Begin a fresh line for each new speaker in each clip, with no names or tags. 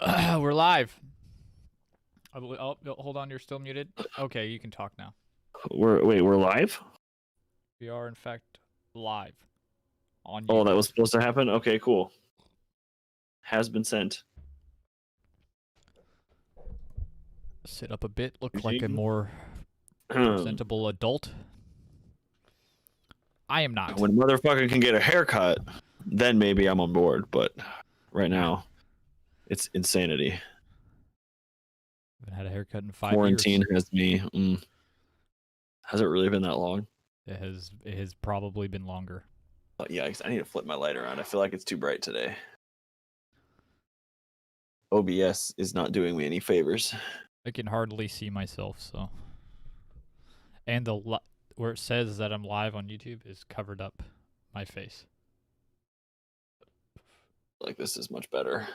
We're live. Oh, hold on. You're still muted. Okay, you can talk now.
We're live?
We are, in fact, live on
Oh, that
YouTube.
was supposed to happen? Okay, cool. Has been sent.
Sit up a bit. Look like a more
When
presentable adult. I am not.
a motherfucker can get a haircut, then maybe I'm on board. But right now, it's insanity.
Haven't had a haircut in 5
Quarantine
years.
has me. Has it really been that long?
It has probably been longer.
Oh, yikes, I need to flip my light around. I feel like it's too bright today. OBS is not doing me any favors.
I can hardly see myself, so. And where it says that I'm live on YouTube is covered up my face.
Like, this is much better.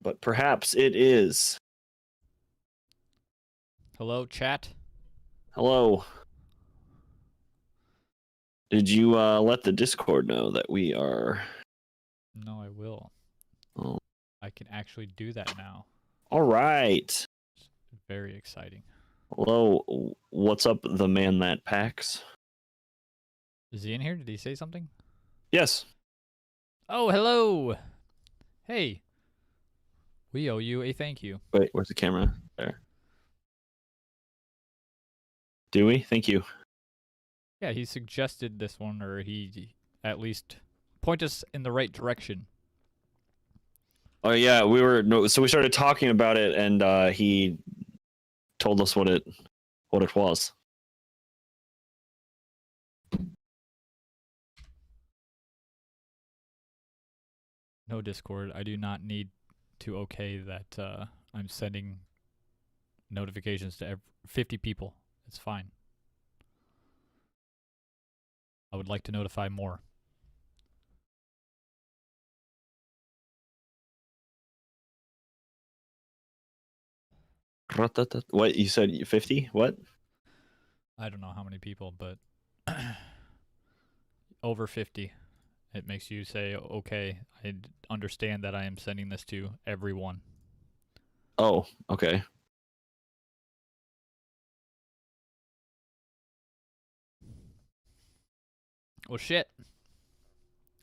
But perhaps it is.
Hello, chat.
Hello. Did you let the Discord know that we are...
No, I will.
Oh.
I can actually do that now.
All right.
It's very exciting.
Hello. What's up, the man that packs?
Is he in here? Did he say something?
Yes.
Oh, hello. Hey. We owe you a thank you.
Wait, where's the camera? There. Do we? Thank you.
Yeah, he suggested this one, or he at least point us in the right direction.
Oh yeah, so we started talking about it, and he told us what it was.
No Discord. I do not need to okay that I'm sending notifications to 50 people. It's fine. I would like to notify more.
What, you said 50? What?
I don't know how many people, but over 50. It makes you say, okay, I understand that I am sending this to everyone.
Oh, okay.
Well, shit.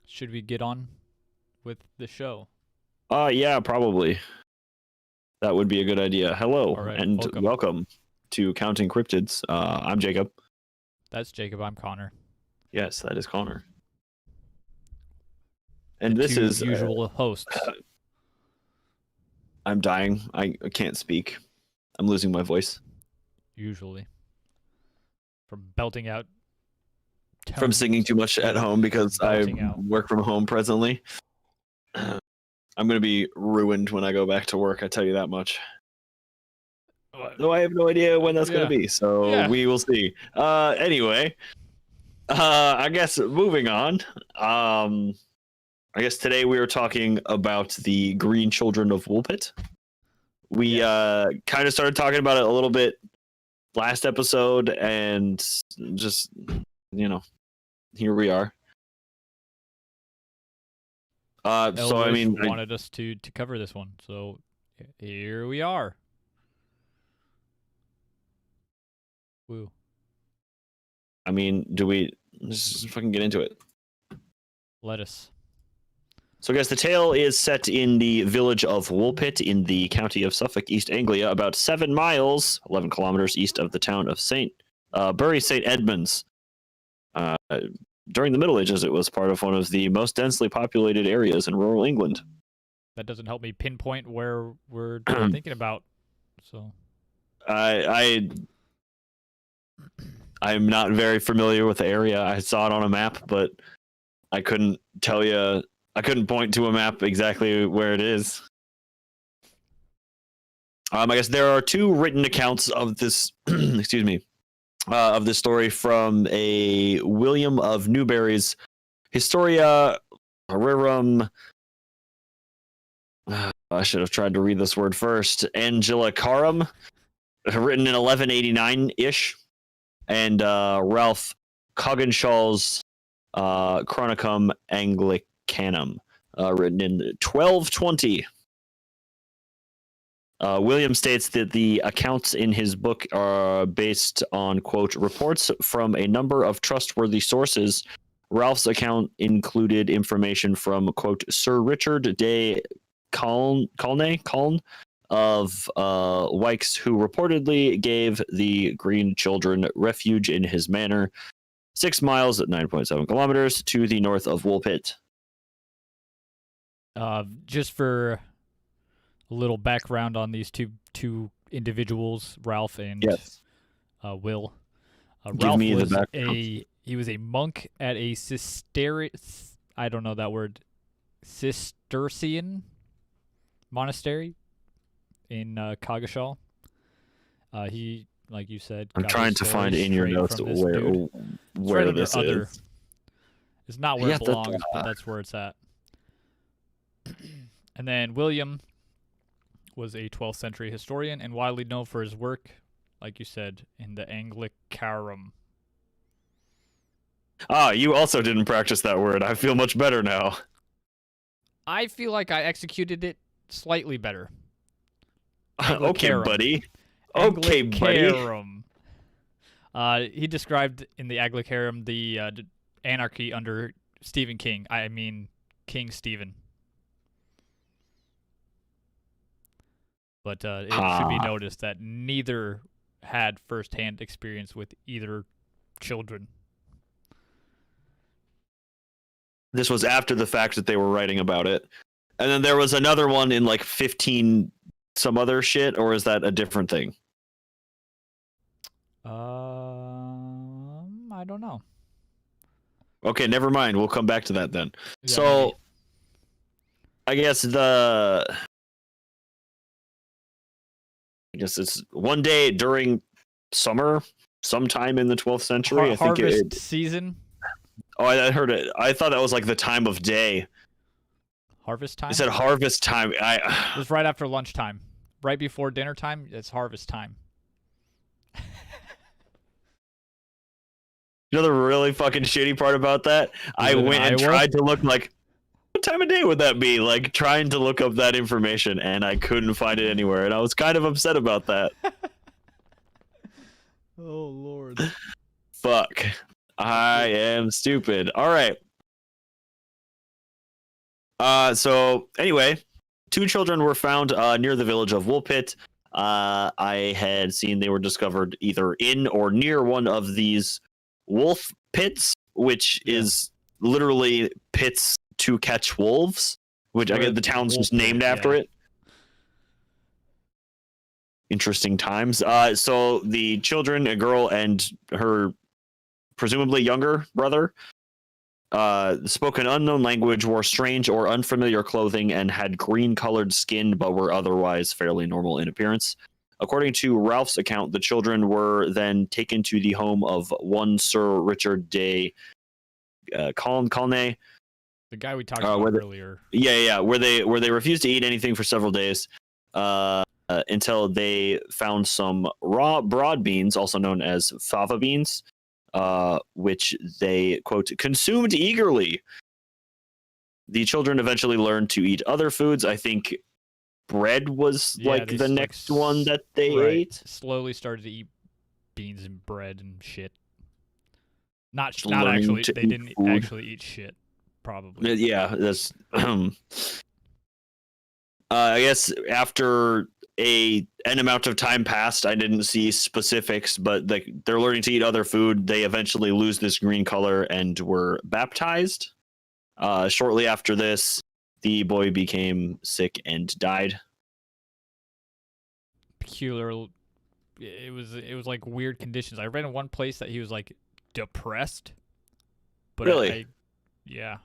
Should we get on with the show?
Yeah, probably. That would be a good idea. Hello,
All right,
and welcome to Counting Cryptids. I'm Jacob.
That's Jacob. I'm Connor.
Yes, that is Connor. And this is
usual hosts.
I'm dying. I can't speak. I'm losing my voice.
Usually. From belting out.
From singing too much at home because I work from home presently. I'm going to be ruined when I go back to work, I tell you that much. Though I have no idea when that's going to be, so we will see. Anyway, I guess moving on. I guess today we were talking about the Green Children of Woolpit. We kind of started talking about it a little bit last episode, and just, you know, here we are. So I mean,
wanted us to cover this one, so here we are. Woo.
I mean, let's just fucking get into it.
Let us.
So, guys, the tale is set in the village of Woolpit in the county of Suffolk, East Anglia, about 7 miles, 11 kilometers east of the town of Bury St. Edmunds. During the Middle Ages, it was part of one of the most densely populated areas in rural England.
That doesn't help me pinpoint where we're thinking about. So,
I'm not very familiar with the area. I saw it on a map, but I couldn't tell you. I couldn't point to a map exactly where it is. I guess there are 2 written accounts of this. Excuse me. Of this story from a William of Newbury's Historia Rerum. I should have tried to read this word first. Angelicarum, written in 1189-ish, and Ralph Cogganshaw's Chronicum Anglicanum, Canham, written in 1220. William states that the accounts in his book are based on, quote, reports from a number of trustworthy sources. Ralph's account included information from, quote, Sir Richard de Calne of Wykes, who reportedly gave the Green Children refuge in his manor, 6 miles at 9.7 kilometers to the north of Woolpit.
Just for a little background on these two individuals, Ralph and Will. Ralph was he was a monk at a I don't know that word, Cistercian monastery in Coggeshall. He, like you said,
I'm trying to find in your notes where this is.
It's not where it belongs, but that's where it's at. And then William was a 12th century historian and widely known for his work, like you said, in the Anglicarum.
You also didn't practice that word. I feel much better now.
I feel like I executed it slightly better.
Okay, buddy. Okay, buddy.
He described in the Anglicarum the anarchy under Stephen King. I mean, King Stephen. But it should be noticed that neither had first-hand experience with either children.
This was after the fact that they were writing about it. And then there was another one in like 15 some other shit, or is that a different thing?
I don't know.
Okay, never mind. We'll come back to that then.
Yeah,
so
maybe.
I guess it's one day during summer, sometime in the 12th century.
Harvest season.
Oh, I heard it. I thought that was like the time of day.
Harvest time?
It said harvest time.
It was right after lunchtime. Right before dinner time, it's harvest time.
You know the really fucking shitty part about that? I went and tried to look like, what time of day would that be? Like trying to look up that information, and I couldn't find it anywhere, and I was kind of upset about that.
Oh, Lord.
Fuck. I am stupid. All right. So anyway, 2 children were found near the village of Woolpit. I had seen they were discovered either in or near one of these wolf pits, which is literally pits to catch wolves, which I guess the town's just named after it. Interesting times. So the children, a girl and her presumably younger brother, spoke an unknown language, wore strange or unfamiliar clothing, and had green-colored skin, but were otherwise fairly normal in appearance. According to Ralph's account, the children were then taken to the home of one Sir Richard de Calne.
The guy we talked about earlier.
Where they refused to eat anything for several days until they found some raw broad beans, also known as fava beans, which they, quote, consumed eagerly. The children eventually learned to eat other foods. I think bread was the next one that they ate.
Slowly started to eat beans and bread and shit. Not actually. They didn't actually eat shit. Probably.
Yeah, that's. I guess after an amount of time passed, I didn't see specifics, but they're learning to eat other food. They eventually lose this green color and were baptized. Shortly after this, the boy became sick and died.
Peculiar. It was like weird conditions. I read in one place that he was like depressed. But
really?
Yeah.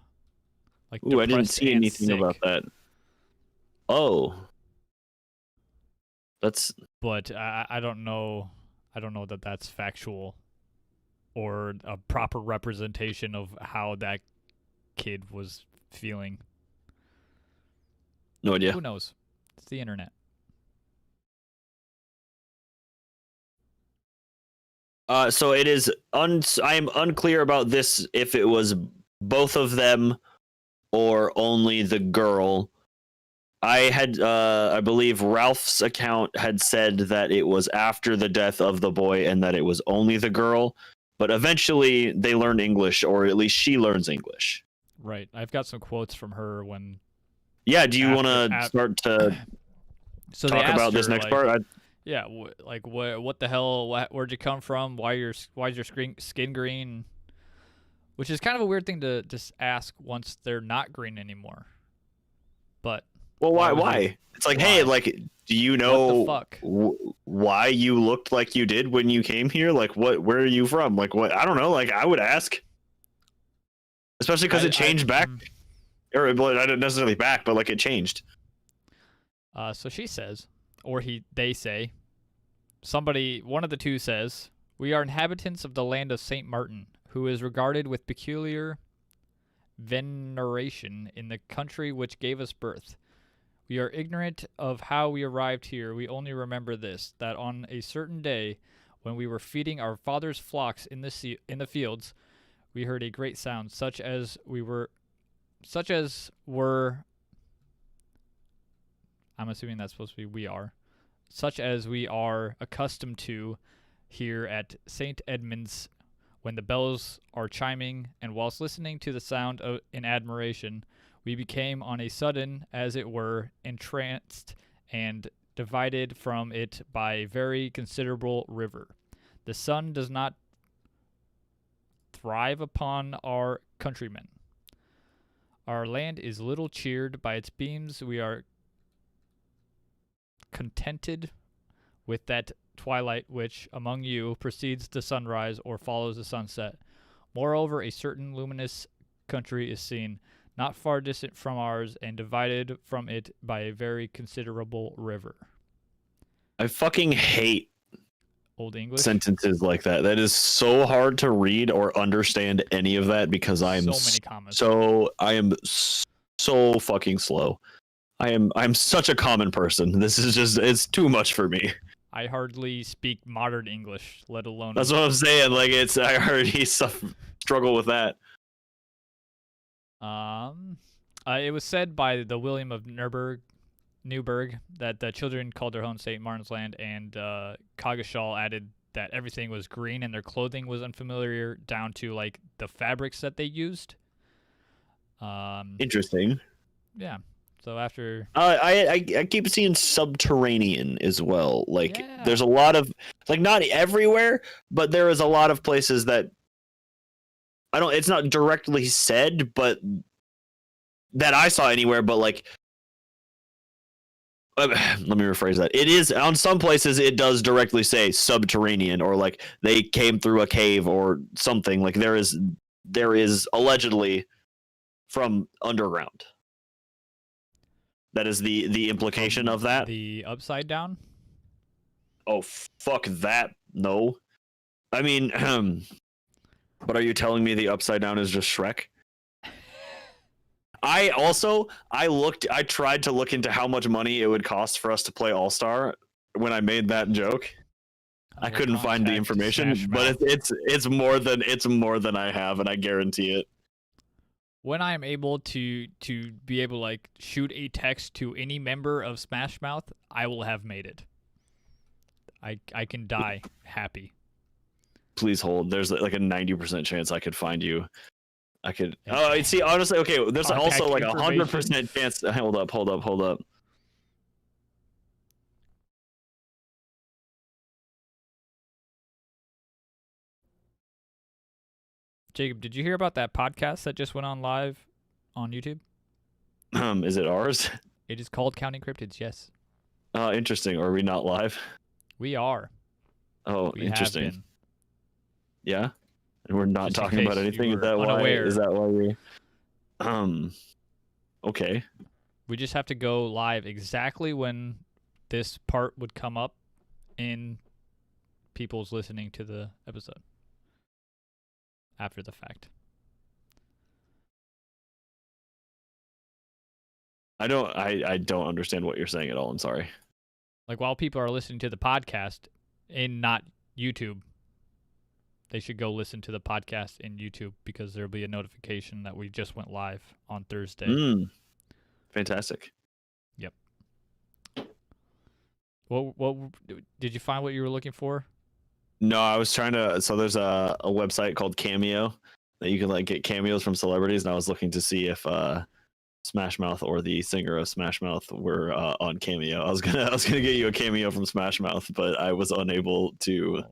Like
I didn't see anything about that. Oh.
But I don't know. I don't know that that's factual or a proper representation of how that kid was feeling.
No idea.
Who knows? It's the internet.
So it is. I am unclear about this. If it was both of them, or only the girl. I believe Ralph's account had said that it was after the death of the boy and that it was only the girl, but eventually they learn English, or at least she learns English.
Right. I've got some quotes from her when.
Yeah. Do you want to start to talk about this next part?
Yeah. What the hell? Where'd you come from? Why's your skin green? Which is kind of a weird thing to just ask once they're not green anymore. But.
Well, why? It's like, hey, like, do you know why you looked like you did when you came here? Like, where are you from? Like, what? I don't know. Like, I would ask. Especially because it changed back. Or, well, not necessarily back, but, like, it changed.
So she says, or they say, one of the two says, we are inhabitants of the land of St. Martin, who is regarded with peculiar veneration in the country which gave us birth. We are ignorant of how we arrived here. We only remember this, that on a certain day, when we were feeding our father's flocks in the fields, we heard a great sound, such as were, I'm assuming that's supposed to be such as we are accustomed to here at St. Edmund's, when the bells are chiming, and whilst listening to the sound in admiration, we became on a sudden, as it were, entranced and divided from it by a very considerable river. The sun does not thrive upon our countrymen. Our land is little cheered by its beams. We are contented with that twilight which, among you, precedes the sunrise or follows the sunset. Moreover, a certain luminous country is seen, not far distant from ours, and divided from it by a very considerable river.
I fucking hate
Old English
sentences like that. That is so hard to read or understand any of that because I am so fucking slow. I'm such a common person. This is just, it's too much for me.
I hardly speak modern English, let alone.
That's what I'm saying. Like, I already struggle with that.
It was said by the William of Newburgh that the children called their home St. Martin's Land, and Coggeshall added that everything was green and their clothing was unfamiliar down to like the fabrics that they used.
Interesting.
Yeah. So after
I keep seeing subterranean as well. Like there's a lot of, like, not everywhere, but there is a lot of places that it's not directly said, but that I saw anywhere, but like let me rephrase that. It is on some places it does directly say subterranean, or like they came through a cave or something. Like there is allegedly from underground. That is the implication of that.
The upside down?
Oh, fuck that. No. I mean, but are you telling me the upside down is just Shrek? I tried to look into how much money it would cost for us to play All-Star when I made that joke. I couldn't find the information, but it's more than I have, and I guarantee it.
When I am able to be able to like shoot a text to any member of Smash Mouth, I will have made it. I can die happy.
Please hold. There's like a 90% chance I could find you. I could. Oh, see, honestly, okay. There's also like 100% chance. Hold up.
Jacob, did you hear about that podcast that just went on live on YouTube?
Is it ours?
It is called Counting Cryptids, yes.
Interesting. Are we not live?
We are.
Oh, interesting. Yeah? And we're not talking about anything? Is that why we... Okay.
We just have to go live exactly when this part would come up in people's listening to the episode. After the fact.
I don't understand what you're saying at all. I'm sorry.
Like while people are listening to the podcast in not YouTube, they should go listen to the podcast in YouTube because there'll be a notification that we just went live on Thursday.
Fantastic.
Yep. What did you find what you were looking for?
No, I was trying to. So there's a website called Cameo that you can like get cameos from celebrities, and I was looking to see if Smash Mouth or the singer of Smash Mouth were on Cameo. I was gonna get you a cameo from Smash Mouth, but I was unable to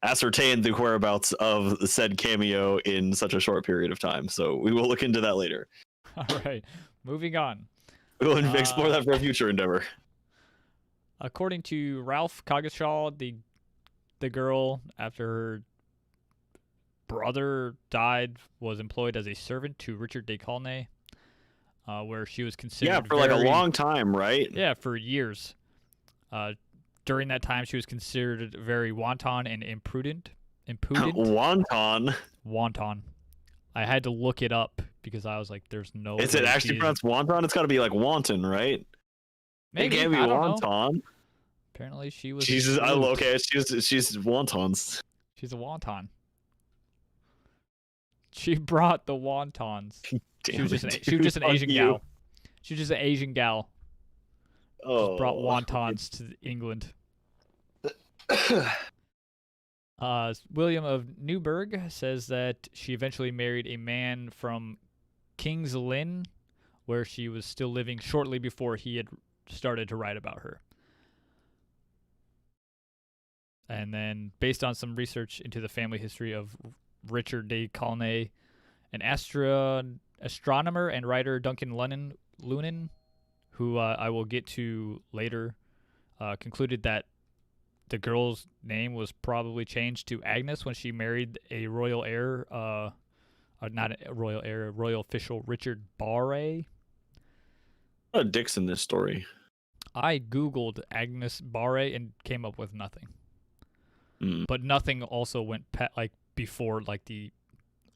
ascertain the whereabouts of the said cameo in such a short period of time. So we will look into that later.
All right, moving on.
We'll explore that for a future endeavor.
According to Ralph Coggeshall, the girl, after her brother died, was employed as a servant to Richard de Caulnay, where she was considered
like a long time, right?
Yeah, for years. During that time, she was considered very wanton and imprudent.
Wanton.
I had to look it up because I was like, "There's no."
Is it actually pronounced wonton? It's got to be like wanton, right?
Maybe,
it can't be wonton.
Apparently, she was.
She's okay. She's wontons.
She's a wonton. She brought the wontons. She was just an Asian gal. She was just an Asian gal. Just brought wontons to England. William of Newburgh says that she eventually married a man from King's Lynn, where she was still living shortly before he had started to write about her. And then, based on some research into the family history of Richard de Caulnay, an astronomer and writer Duncan Lunan, who I will get to later, concluded that the girl's name was probably changed to Agnes when she married a royal heir, not a royal heir, a royal official, Richard Barre.
A lot of dicks in this story.
I Googled Agnes Barre and came up with nothing. But nothing also went before the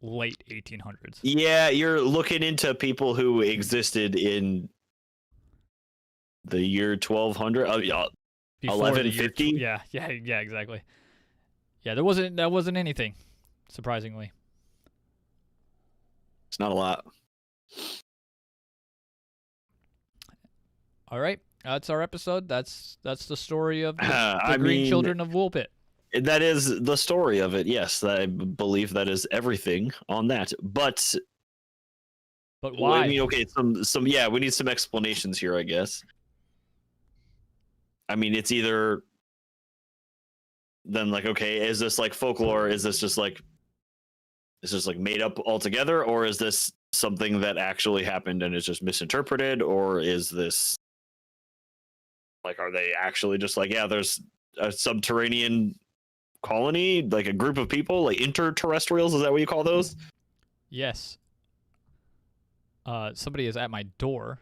late 1800s.
Yeah, you're looking into people who existed in the year 1200. 1150.
Yeah, exactly. Yeah, that wasn't anything, surprisingly.
It's not a lot.
All right, that's our episode. That's the story of the Green Children of Woolpit.
That is the story of it. Yes, I believe that is everything on that. But
why?
I mean, okay, we need some explanations here, I guess. I mean, it's either then okay, is this like folklore? Is this just like made up altogether, or is this something that actually happened and is just misinterpreted, or is this are they actually just there's a subterranean colony, like a group of people, like interterrestrials? Is that what you call those?
Yes. Somebody is at my door.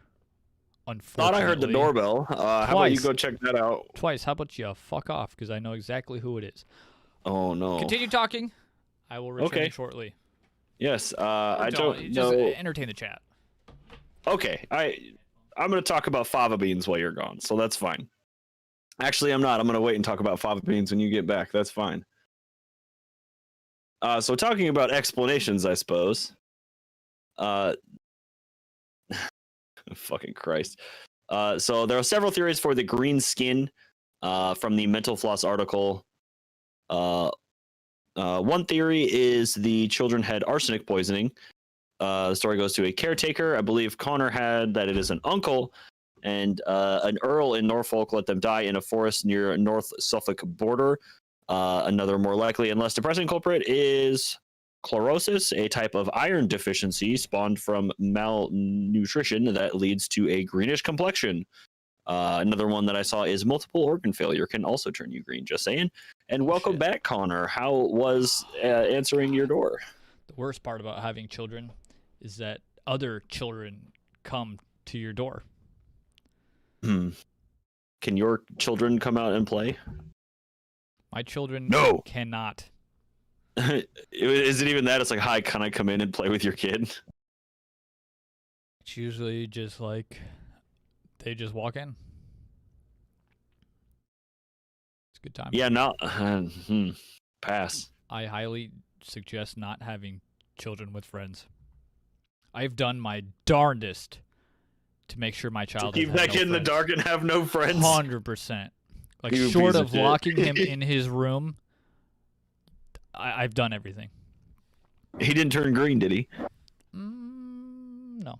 Thought I heard the doorbell. How about you go check that out?
Twice. How about you fuck off? Because I know exactly who it is.
Oh no.
Continue talking. I will return shortly.
Yes. I don't know.
Just entertain the chat.
Okay. I'm going to talk about fava beans while you're gone, so that's fine. Actually, I'm not. I'm going to wait and talk about fava beans when you get back. That's fine. So talking about explanations, I suppose. Fucking Christ. So there are several theories for the green skin from the Mental Floss article. One theory is the children had arsenic poisoning. The story goes to a caretaker. I believe Connor had that it is an uncle, and an earl in Norfolk let them die in a forest near North Suffolk border. Another more likely and less depressing culprit is chlorosis, a type of iron deficiency spawned from malnutrition that leads to a greenish complexion. Another one that I saw is multiple organ failure can also turn you green, just saying. And welcome back, Connor. How was answering your door?
The worst part about having children is that other children come to your door.
Can your children come out and play?
My children cannot.
Is it even that? It's like, hi, can I come in and play with your kid?
It's usually just they just walk in. It's a good time.
Yeah, no. Pass.
I highly suggest not having children with friends. I've done my darndest to make sure my child
keep that kid in the dark and have no friends.
100%. Like, short of locking him in his room, I've done everything.
He didn't turn green, did he?
No.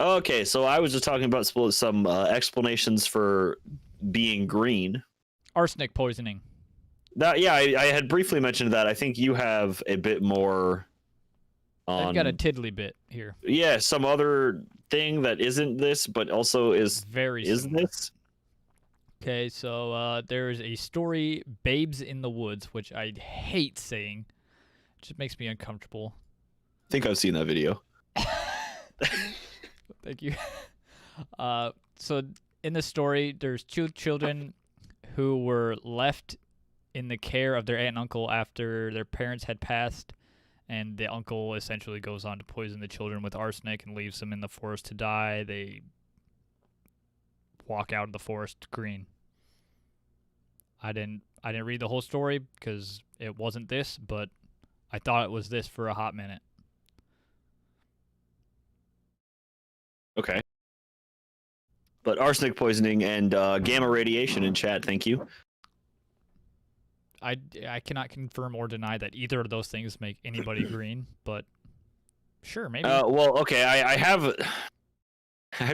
Okay, so I was just talking about some explanations for being green.
Arsenic poisoning.
I had briefly mentioned that. I think you have a bit more on...
I've got a tiddly bit here.
Yeah, some other thing that isn't this, but also is this?
Okay, so there is a story, Babes in the Woods, which I hate saying. It just makes me uncomfortable.
I think I've seen that video.
Thank you. So in the story, there's two children who were left in the care of their aunt and uncle after their parents had passed, and the uncle essentially goes on to poison the children with arsenic and leaves them in the forest to die. They walk out of the forest green. I didn't read the whole story because it wasn't this, but I thought it was this for a hot minute.
Okay. But arsenic poisoning and gamma radiation in chat, thank you.
I cannot confirm or deny that either of those things make anybody green, but sure, maybe.
Well, okay, I have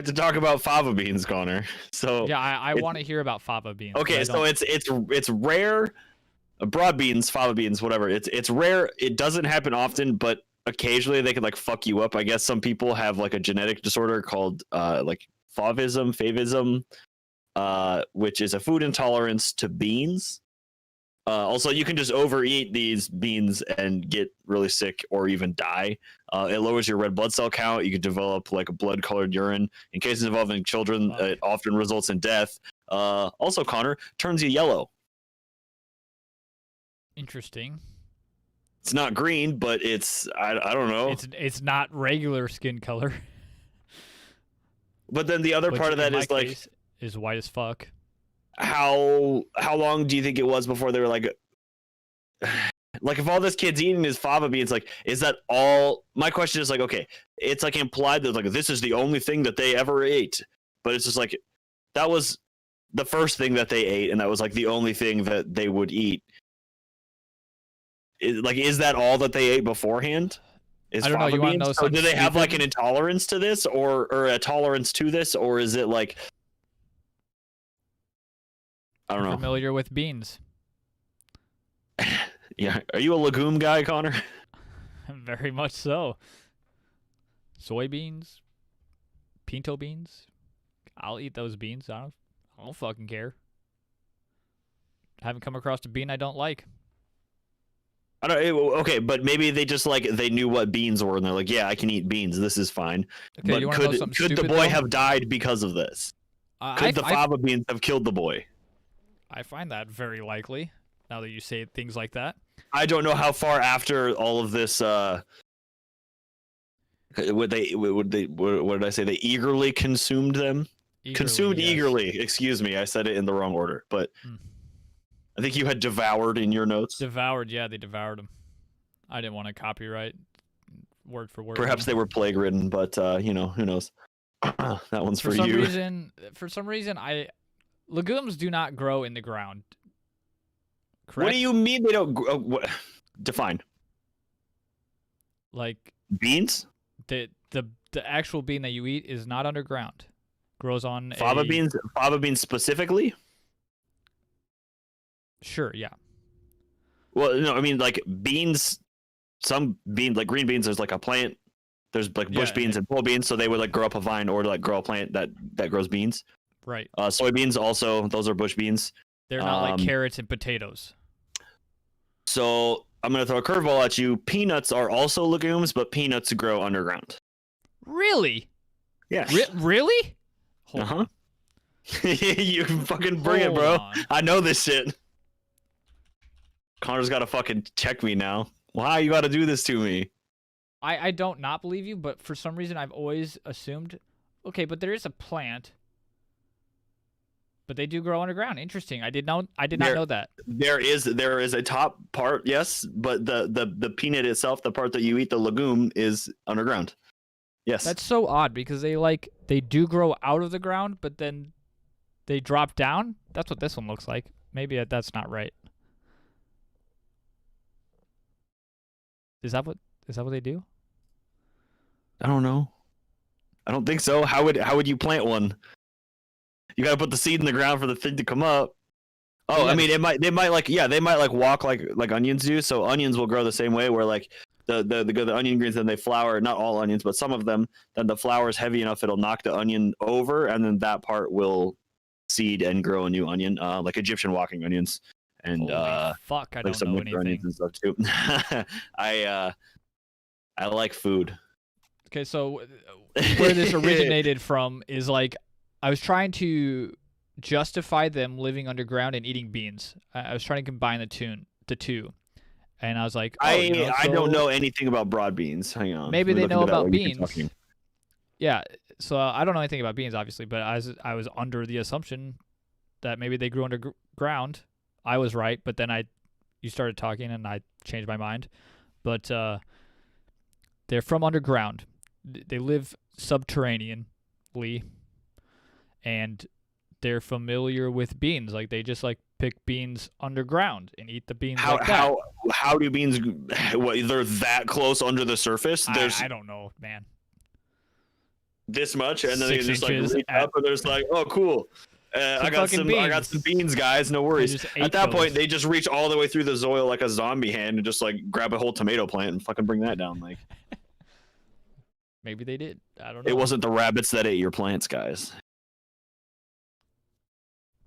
to talk about fava beans, Connor. So
yeah, I want to hear about fava beans.
Okay, so it's rare. Broad beans, fava beans, whatever. It's rare. It doesn't happen often, but occasionally they can like fuck you up. I guess some people have like a genetic disorder called like favism, which is a food intolerance to beans. Also, you can just overeat these beans and get really sick or even die. It lowers your red blood cell count. You can develop like a blood-colored urine. In cases involving children, it often results in death. Also, Connor, turns you yellow.
Interesting.
It's not green, but it's I don't know.
It's not regular skin color.
But then the other part of that is like
is white as fuck.
How long do you think it was before they were like if all this kid's eating is fava beans, like, is that all? My question is like, okay, it's like implied that like this is the only thing that they ever ate, but it's just like that was the first thing that they ate, and that was like the only thing that they would eat. Is that all that they ate beforehand?
I don't know. You want to know something?
Do they have like an intolerance to this, or a tolerance to this, or is it like? I don't know.
Familiar with beans?
Yeah. Are you a legume guy, Connor?
Very much so. Soybeans, pinto beans. I'll eat those beans. I don't fucking care. Haven't come across a bean I don't like.
I don't. Okay, but maybe they just like they knew what beans were, and they're like, yeah, I can eat beans. This is fine.
Okay,
but could the boy have died because of this? Could the fava beans have killed the boy?
I find that very likely. Now that you say things like that,
I don't know how far after all of this. What did I say? They eagerly consumed them. Consumed yes. Eagerly. Excuse me, I said it in the wrong order. But I think you had devoured in your notes.
Devoured, yeah, they devoured them. I didn't want to copyright word for word.
Perhaps they were plague ridden, but who knows? That one's for you.
For some reason, legumes do not grow in the ground. Correct?
What do you mean they don't grow? Define.
Like
beans?
The actual bean that you eat is not underground. Grows on
fava beans. Fava beans specifically.
Sure. Yeah.
Well, no, I mean like beans. Some beans, like green beans, there's like a plant. There's like bush beans and pole beans, so they would like grow up a vine or like grow a plant that grows beans.
Right.
Soybeans also, those are bush beans.
They're not like carrots and potatoes.
So I'm going to throw a curveball at you. Peanuts are also legumes, but peanuts grow underground.
Really?
Yeah.
Really?
Uh-huh. You can fucking bring it, bro. I know this shit. Connor's got to fucking check me now. Why you got to do this to me?
I don't not believe you, but for some reason I've always assumed, okay, but there is a plant But they do grow underground. Interesting. I did not know that.
There is a top part, yes, but the peanut itself, the part that you eat, the legume, is underground. Yes.
That's so odd because they do grow out of the ground, but then they drop down. That's what this one looks like. Maybe that's not right. Is that what they do?
I don't know. I don't think so. How would you plant one? You got to put the seed in the ground for the thing to come up. Oh, yeah. I mean, they might walk like onions do. So onions will grow the same way, where like the onion greens, then they flower. Not all onions, but some of them. Then the flower is heavy enough, it'll knock the onion over, and then that part will seed and grow a new onion, like Egyptian walking onions. And
fuck, I don't know anything.
And stuff too. I like food.
Okay, so where this originated from is like I was trying to justify them living underground and eating beans. I was trying to combine the two, and I was like,
I don't know anything about broad beans. Hang on,
maybe they know about beans. Yeah, so I don't know anything about beans, obviously, but I was under the assumption that maybe they grew underground. I was right, but then you started talking and I changed my mind. But they're from underground. They live subterraneanly, and they're familiar with beans. Like they just like pick beans underground and eat the beans.
How do beans? They're that close under the surface?
I don't know, man.
This much, and then they just like reach up, and there's like, oh, cool. I got some beans, guys. No worries. At that point, they just reach all the way through the soil like a zombie hand and just like grab a whole tomato plant and fucking bring that down. Like,
maybe they did. I don't know.
It wasn't the rabbits that ate your plants, guys.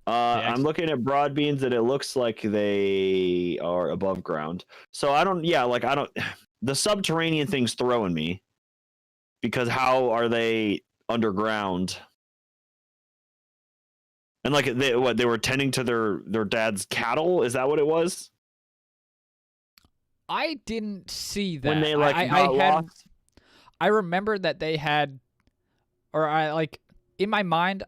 I'm looking at broad beans, and it looks like they are above ground. So I don't. The subterranean thing's throwing me, because how are they underground? And like they were tending to their dad's cattle? Is that what it was?
I didn't see that.
When they lost?
I remember that they had, or in my mind,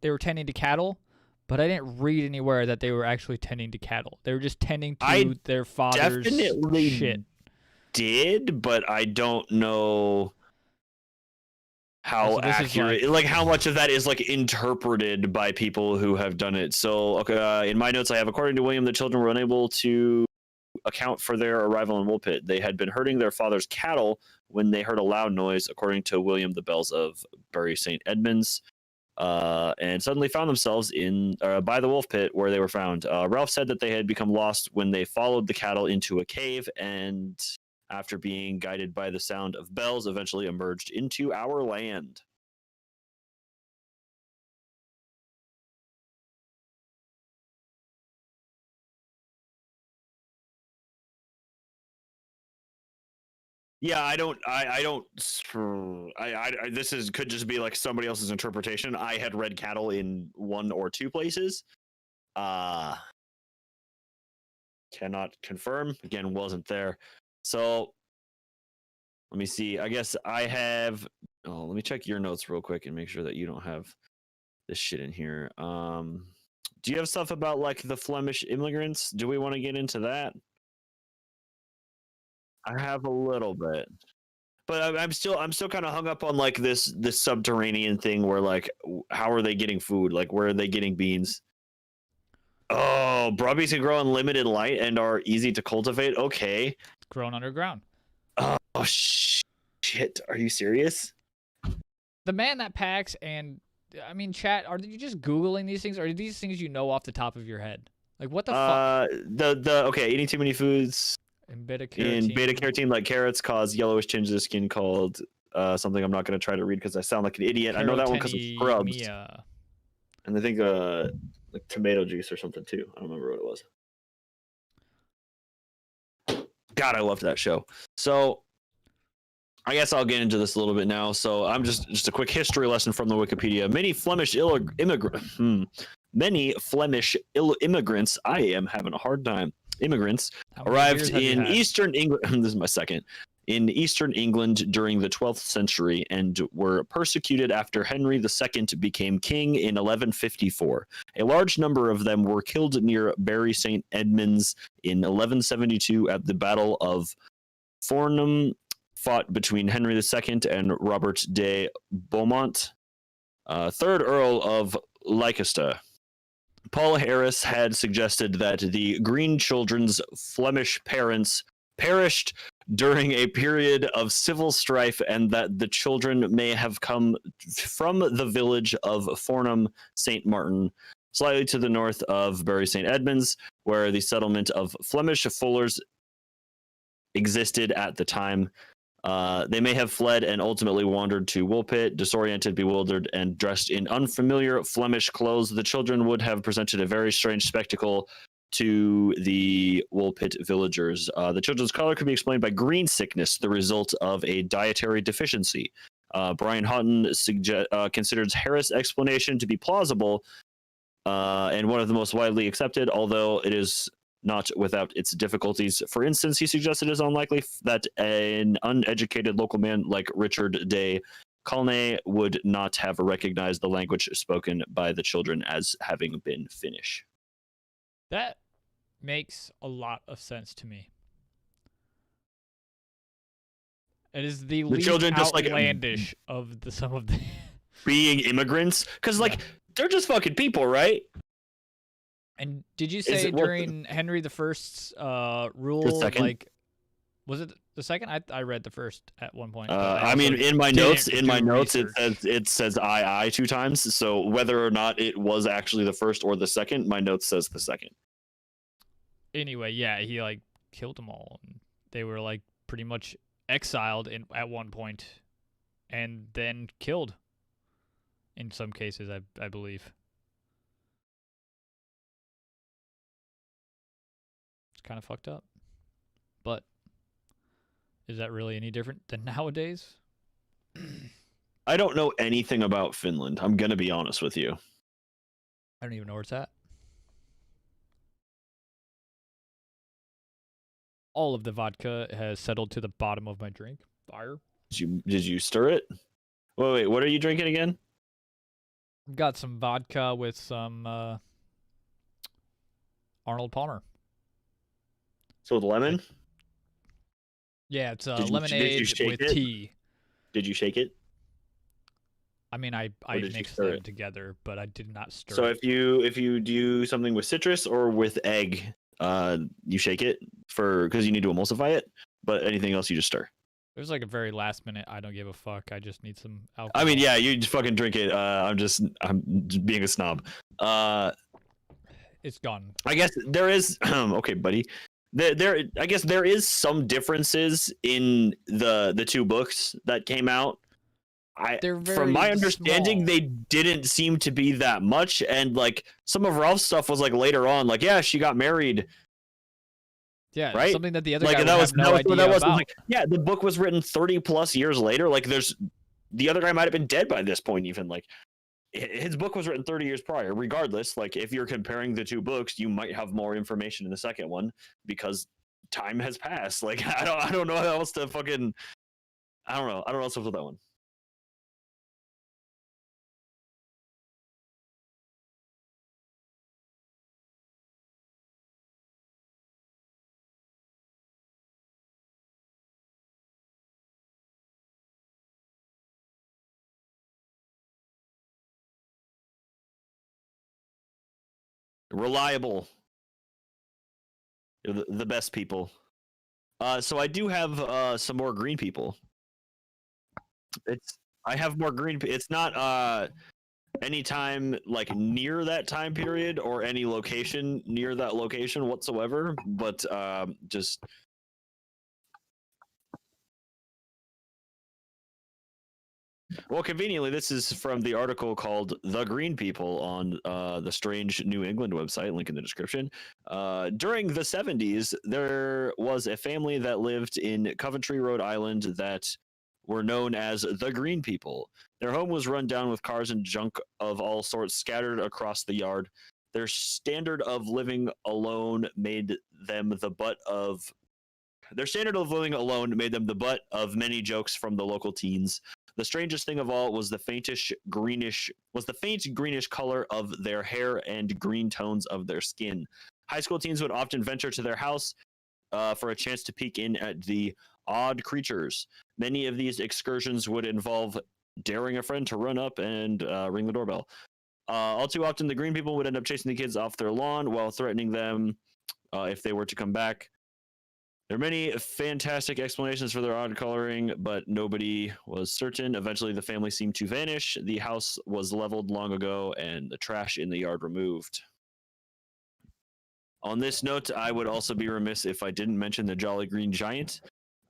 they were tending to cattle, but I didn't read anywhere that they were actually tending to cattle. They were just tending to their father's
definitely
shit.
Did, but I don't know how accurate, like how much of that is like interpreted by people who have done it. So, okay, in my notes I have, according to William, the children were unable to account for their arrival in Woolpit. They had been herding their father's cattle when they heard a loud noise, according to William, the bells of Bury St. Edmunds, and suddenly found themselves by the wolf pit where they were found. Ralph said that they had become lost when they followed the cattle into a cave, and after being guided by the sound of bells, eventually emerged into our land. Yeah, this could just be like somebody else's interpretation. I had read cattle in one or two places. Cannot confirm. Again, wasn't there. So let me see. I guess I have. Oh, let me check your notes real quick and make sure that you don't have this shit in here. Do you have stuff about like the Flemish immigrants? Do we want to get into that? I have a little bit, but I'm still kind of hung up on like this subterranean thing where like, how are they getting food? Like, where are they getting beans? Oh, broad beans can grow in limited light and are easy to cultivate. Okay.
Grown underground.
Oh, shit. Are you serious?
The man that packs, and I mean, chat, are you just Googling these things, or are these things you know off the top of your head? Like, what the fuck?
Okay, eating too many foods
in beta-carotene.
Beta-carotene, like carrots, cause yellowish tinge of the skin called something I'm not going to try to read because I sound like an idiot. I know that one because of scrubs. And I think like tomato juice or something too. I don't remember what it was. God, I loved that show. So I guess I'll get into this a little bit now. So I'm just a quick history lesson from the Wikipedia. Many Flemish immigrants. I am having a hard time. Immigrants arrived in Eastern England. This is my second. in eastern England during the 12th century and were persecuted after Henry II became king in 1154. A large number of them were killed near Bury St. Edmunds in 1172 at the Battle of Fornham, fought between Henry II and Robert de Beaumont, 3rd Earl of Leicester. Paul Harris had suggested that the Green children's Flemish parents perished during a period of civil strife and that the children may have come from the village of Fornham St. Martin, slightly to the north of Bury St. Edmunds, where the settlement of Flemish fullers existed at the time. They may have fled and ultimately wandered to Woolpit, disoriented, bewildered, and dressed in unfamiliar Flemish clothes. The children would have presented a very strange spectacle to the Woolpit villagers. The children's color could be explained by green sickness, the result of a dietary deficiency. Brian Houghton considers Harris' explanation to be plausible and one of the most widely accepted, although it is not without its difficulties. For instance, he suggested it is unlikely that an uneducated local man like Richard de Calne would not have recognized the language spoken by the children as having been Finnish.
That makes a lot of sense to me. It is the least
children just
outlandish of some of the
being immigrants, because they're just fucking people, right?
And did you say during Henry I's rule, was it the second? I read the first at one point.
I mean, in my notes, it says I 2 times. So whether or not it was actually the first or the second, my note says the second.
Anyway, yeah, he killed them all. And they were pretty much exiled at one point, and then killed. In some cases, I believe. It's kind of fucked up. But is that really any different than nowadays?
I don't know anything about Finland. I'm going to be honest with you.
I don't even know where it's at. All of the vodka has settled to the bottom of my drink. Fire.
Did you stir it? Wait, what are you drinking again?
I've got some vodka with some Arnold Palmer.
So with lemon?
Yeah, it's lemonade with tea.
Did you shake it?
I mean, I mixed them together, but I did not stir.
So if you do something with citrus or with egg, you shake it because you need to emulsify it. But anything else, you just stir.
It was a very last minute. I don't give a fuck. I just need some alcohol.
I mean, yeah, you just fucking drink it. I'm just being a snob.
It's gone.
I guess there is. Okay, buddy. I guess there is some differences in the 2 books that came out. From my understanding, they didn't seem to be that much, and some of Ralph's stuff was later on. She got married.
Yeah,
right.
Something that the other guy would have no idea about.
Yeah, the book was written 30+ years later. The other guy might have been dead by this point. Even his book was written 30 years prior. Regardless, if you're comparing the 2 books, you might have more information in the second one because time has passed. I don't know how else to fucking. I don't know how else to put that one. Reliable. You're the best people. So I do have some more green people. I have more green. It's not any time near that time period or any location near that location whatsoever, but just. Well, conveniently, this is from the article called "The Green People" on the Strange New England website. Link in the description. During the 70s, there was a family that lived in Coventry, Rhode Island, that were known as the Green People. Their home was run down with cars and junk of all sorts scattered across the yard. Their standard of living alone made them the butt of Their standard of living alone made them the butt of many jokes from the local teens. The strangest thing of all was the faint greenish color of their hair and green tones of their skin. High school teens would often venture to their house for a chance to peek in at the odd creatures. Many of these excursions would involve daring a friend to run up and ring the doorbell. All too often, the green people would end up chasing the kids off their lawn while threatening them if they were to come back. There are many fantastic explanations for their odd coloring, but nobody was certain. Eventually, the family seemed to vanish. The house was leveled long ago, and the trash in the yard removed. On this note, I would also be remiss if I didn't mention the Jolly Green Giant.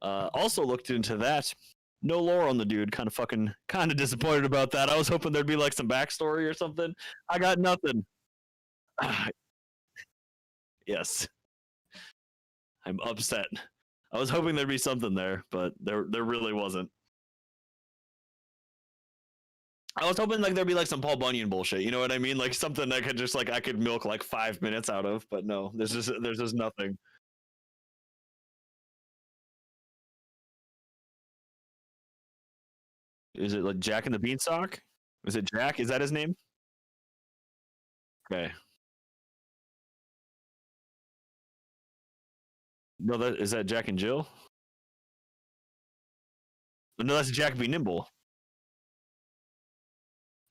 Also looked into that. No lore on the dude. Kind of disappointed about that. I was hoping there'd be like some backstory or something. I got nothing. Yes. I'm upset. I was hoping there'd be something there, but there really wasn't. I was hoping like there'd be like some Paul Bunyan bullshit, you know what I mean? Like something that could just like I could milk like 5 minutes out of, but no, there's just nothing. Is it like Jack and the Beanstalk? Is it Jack? Is that his name? Okay. No, is that Jack and Jill? No, that's Jack Be Nimble.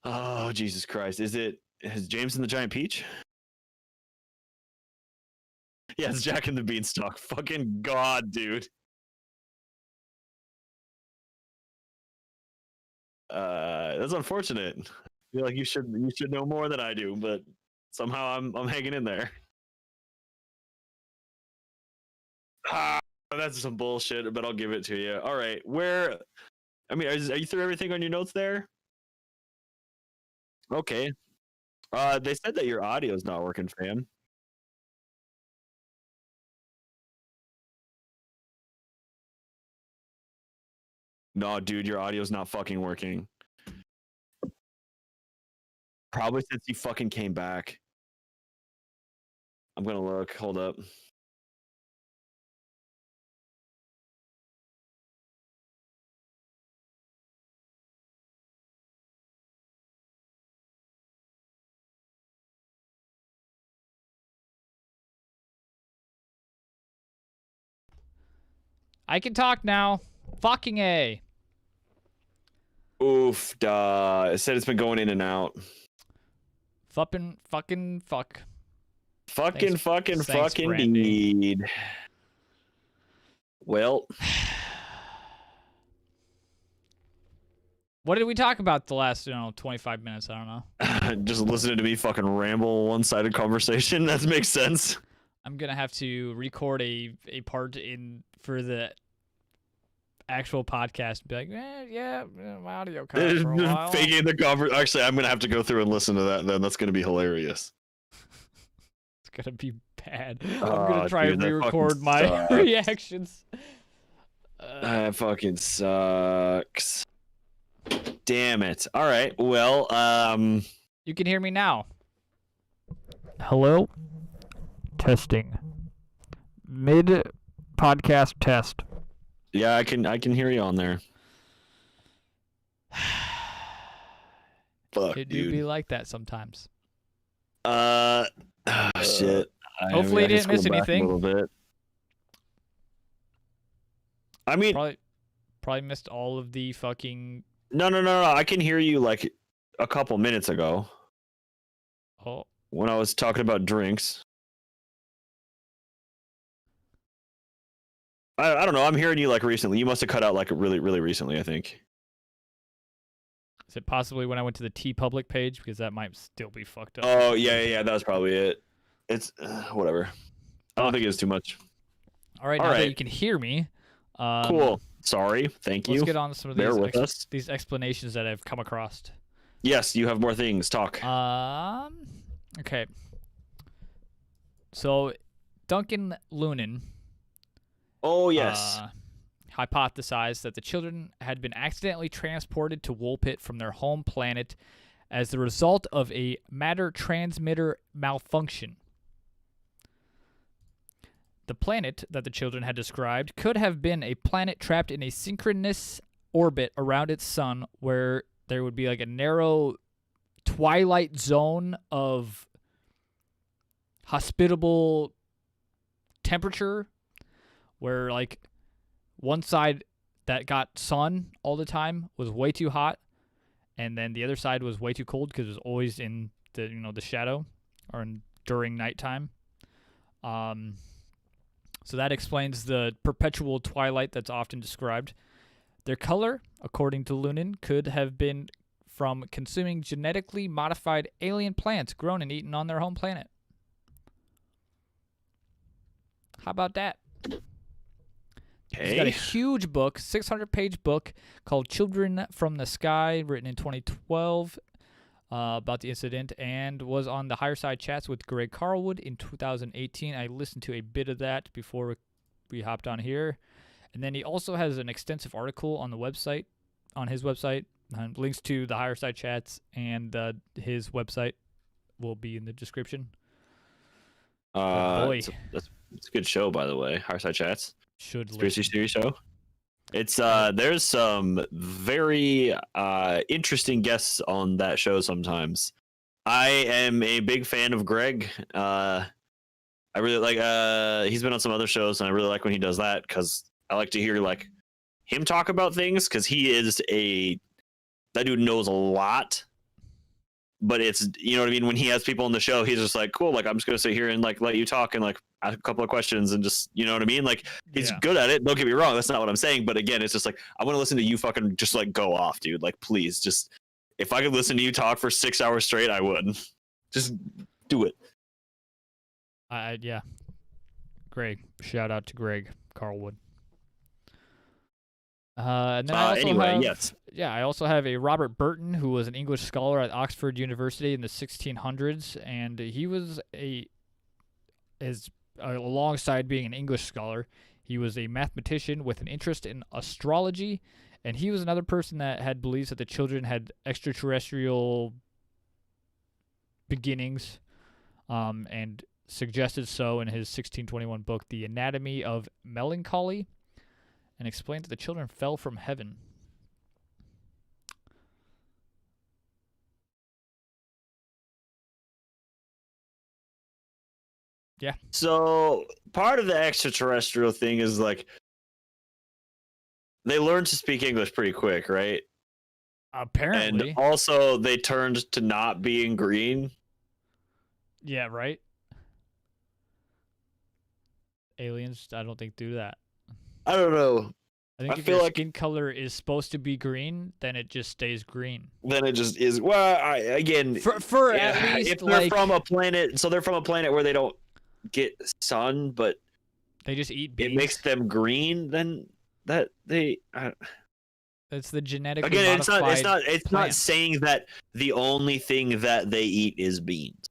Oh, Jesus Christ. Is James and the Giant Peach? Yeah, it's Jack and the Beanstalk. Fucking God, dude. That's unfortunate. I feel like you should know more than I do, but somehow I'm hanging in there. That's some bullshit, but I'll give it to you. All right, are you through everything on your notes there? Okay. They said that your audio's not working, fam. No, dude, your audio's not fucking working. Probably since you fucking came back. I'm gonna look. Hold up.
I can talk now. Fucking A.
Oof, duh. It said it's been going in and out.
Fucking fuck.
Fucking indeed. Well.
What did we talk about the last, 25 minutes? I don't know.
Just listening to me fucking ramble one-sided conversation. That makes sense.
I'm gonna have to record a part for the actual podcast and be like, yeah, my audio cut out for a while.
Faking the conversation. Actually, I'm gonna have to go through and listen to that. Then that's gonna be hilarious.
It's gonna be bad. I'm gonna try and re-record my reactions.
That fucking sucks. Damn it. All right. Well,
you can hear me now. Hello. Testing. Mid podcast test.
Yeah, I can hear you on there. Fuck,
it do be like that sometimes.
Shit.
Hopefully you didn't miss anything.
A little bit. I mean,
probably missed all of the fucking.
No. I can hear you like a couple minutes ago.
Oh.
When I was talking about drinks. I don't know. I'm hearing you like recently. You must have cut out like really, really recently, I think.
Is it possibly when I went to the TeePublic page? Because that might still be fucked up.
Oh, yeah. That was probably it. It's whatever. I don't think it's too much.
All right, now that you can hear me.
Cool. Sorry. Thank you.
Let's get on to some of these explanations that I've come across.
Yes, you have more things. Talk.
Okay. So, Duncan Lunan.
Oh, yes.
Hypothesized that the children had been accidentally transported to Woolpit from their home planet as the result of a matter transmitter malfunction. The planet that the children had described could have been a planet trapped in a synchronous orbit around its sun, where there would be like a narrow twilight zone of hospitable temperature, where like one side that got sun all the time was way too hot, and then the other side was way too cold because it was always in the the shadow or during nighttime. So that explains the perpetual twilight that's often described. Their color, according to Lunin, could have been from consuming genetically modified alien plants grown and eaten on their home planet. How about that?
Okay.
He's got a huge book, 600-page book called Children from the Sky, written in 2012 about the incident, and was on the Higher Side Chats with Greg Carlwood in 2018. I listened to a bit of that before we hopped on here. And then he also has an extensive article on the website, on his website. Links to the Higher Side Chats and his website will be in the description.
Boy. It's a good show, by the way. Higher Side Chats. Conspiracy Theory show. It's there's some very interesting guests on that show sometimes. I am a big fan of Greg. I really like he's been on some other shows, and I really like when he does that because I like to hear like him talk about things because he is that dude knows a lot. But it's, you know what I mean, when he has people on the show, he's just like, cool, like I'm just gonna sit here and like let you talk and like ask a couple of questions and just, you know what I mean, like he's good at it, don't get me wrong, that's not what I'm saying, but again, it's just like I want to listen to you fucking just like go off, dude, like please, just if I could listen to you talk for 6 hours straight, I would. Just do it.
Yeah, Greg, shout out to Greg Carlwood. And then I also have a Robert Burton, who was an English scholar at Oxford University in the 1600s, and he was alongside being an English scholar, he was a mathematician with an interest in astrology, and he was another person that had beliefs that the children had extraterrestrial beginnings, and suggested so in his 1621 book, The Anatomy of Melancholy, and explained that the children fell from heaven. Yeah.
So part of the extraterrestrial thing is like they learned to speak English pretty quick, right?
Apparently.
And also they turned to not being green.
Yeah, right? Aliens, I don't think do that.
I don't know.
I think if your skin color is supposed to be green, then it just stays green.
Then it just is. Well, again,
for at least
if they're from a planet, so they're from a planet where they don't get sun, but
they just eat beans.
It makes them green. Then that they.
It's the genetically
again.
Modified
It's not saying that the only thing that they eat is beans.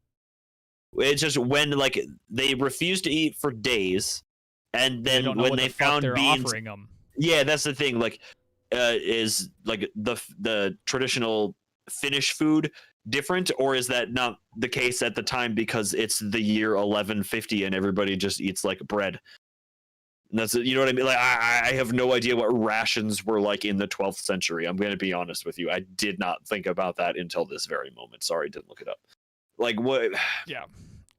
It's just when like they refuse to eat for days, and then when they found beans,
offering them.
Yeah, that's the thing. Like, is like the traditional Finnish food different, or is that not the case at the time because it's the year 1150 and everybody just eats like bread? And that's, you know what I mean? Like, I have no idea what rations were like in the 12th century. I'm going to be honest with you. I did not think about that until this very moment. Sorry, didn't look it up. Like what?
Yeah.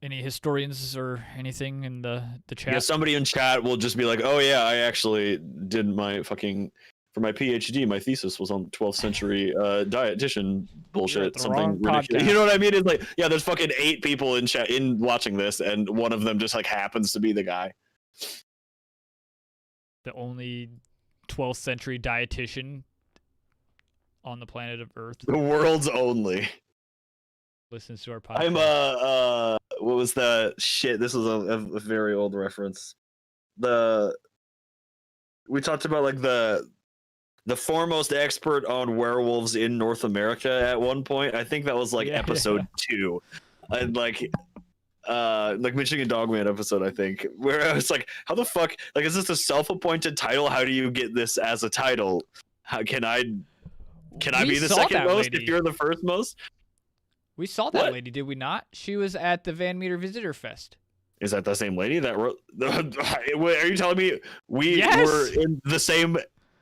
Any historians or anything in the chat?
Yeah, somebody in chat will just be like, "Oh yeah, I actually did my fucking for my PhD. My thesis was on 12th century dietitian bullshit. Something ridiculous." You know what I mean? It's like, yeah, there's fucking 8 people in chat in watching this, and one of them just like happens to be the guy.
The only 12th century dietitian on the planet of Earth.
The world's only.
Listens to our podcast.
I'm what was the shit? This was a very old reference. We talked about like the foremost expert on werewolves in North America at one point. I think that was like episode 2. And like Michigan Dogman episode, I think, where I was like, how the fuck, like, is this a self-appointed title? How do you get this as a title? How can I be the second most if you're the first most?
We saw that lady, did we not? She was at the Van Meter Visitor Fest.
Is that the same lady that wrote? Are you telling me we were in the same?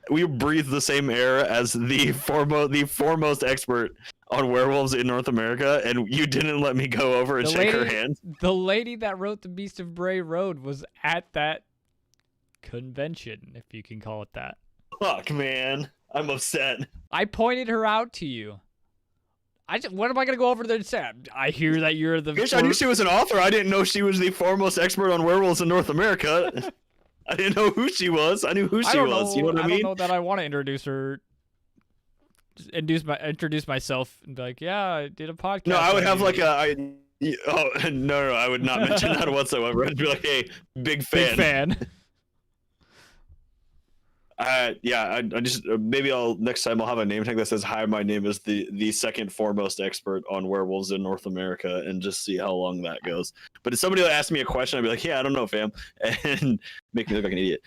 We breathed the same air as the foremost expert on werewolves in North America, and you didn't let me go over and shake her hand.
The lady that wrote The Beast of Bray Road was at that convention, if you can call it that.
Fuck, man, I'm upset.
I pointed her out to you. What am I gonna go over there and say? I hear that you're the.
I knew she was an author. I didn't know she was the foremost expert on werewolves in North America. I didn't know who she was. I knew who she was. You know what I mean?
I don't know that I want to introduce her. Introduce myself and be like, yeah, I did a podcast.
No, I would have like no, I would not mention that whatsoever. I'd be like, hey, big fan.
Big fan.
I just maybe next time I'll have a name tag that says, hi, my name is the second foremost expert on werewolves in North America, and just see how long that goes. But if somebody will ask me a question, I'd be like, yeah, I don't know, fam, and make me look like an idiot.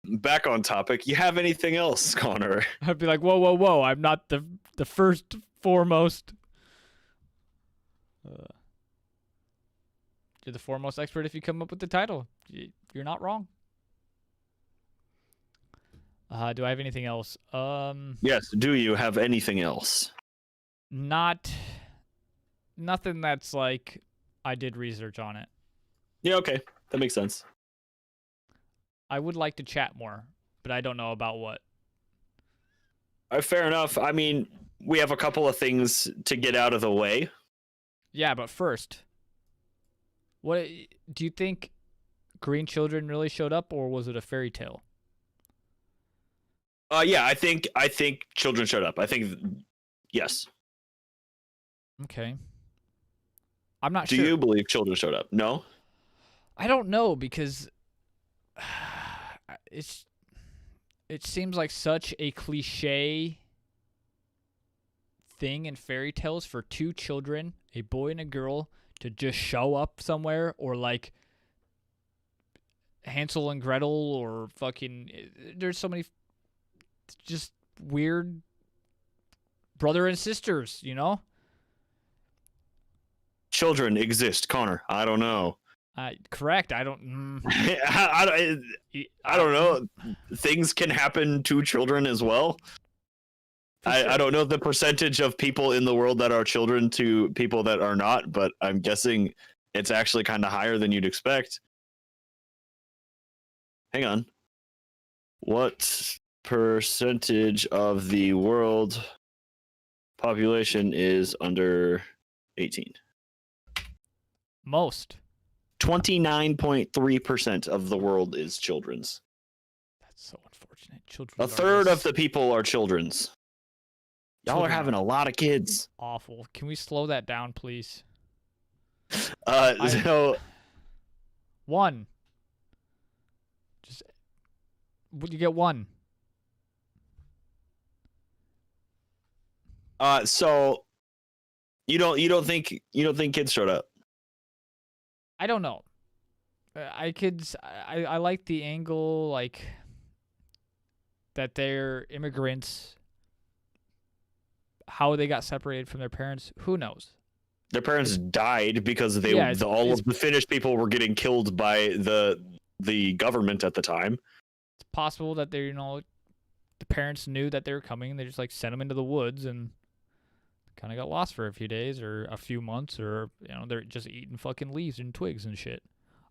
Back on topic. You have anything else, Connor?
I'd be like, whoa, I'm not the first foremost. You're the foremost expert if you come up with the title. You're not wrong. Do I have anything else?
Yes. Do you have anything else?
Nothing that's like I did research on it.
Yeah. Okay. That makes sense.
I would like to chat more, but I don't know about what.
Fair enough. I mean, we have a couple of things to get out of the way.
Yeah, but first, what do you think? Green children really showed up, or was it a fairy tale?
Yeah, I think children showed up. I think yes.
Okay. I'm not sure.
Do you believe children showed up? No.
I don't know, because it seems like such a cliche thing in fairy tales for two children, a boy and a girl, to just show up somewhere, or like Hansel and Gretel, or fucking there's so many just weird brother and sisters, you know?
Children exist, Connor. I don't know.
Correct. I don't.
I don't know. Things can happen to children as well. Sure. I don't know the percentage of people in the world that are children to people that are not, but I'm guessing it's actually kind of higher than you'd expect. Hang on. What percentage of the world population is under 18?
Most.
29.3% of the world is children's.
That's so unfortunate. Children.
A third of the people are children's. Y'all are having a lot of kids.
Awful. Can we slow that down, please?
So
one. Just would you get one?
So you don't think kids showed up?
I don't know. I like the angle, like that they're immigrants. How they got separated from their parents, who knows?
Their parents died because all of the Finnish people were getting killed by the government at the time.
It's possible that the parents knew that they were coming. They just like sent them into the woods and kind of got lost for a few days or a few months, or they're just eating fucking leaves and twigs and shit.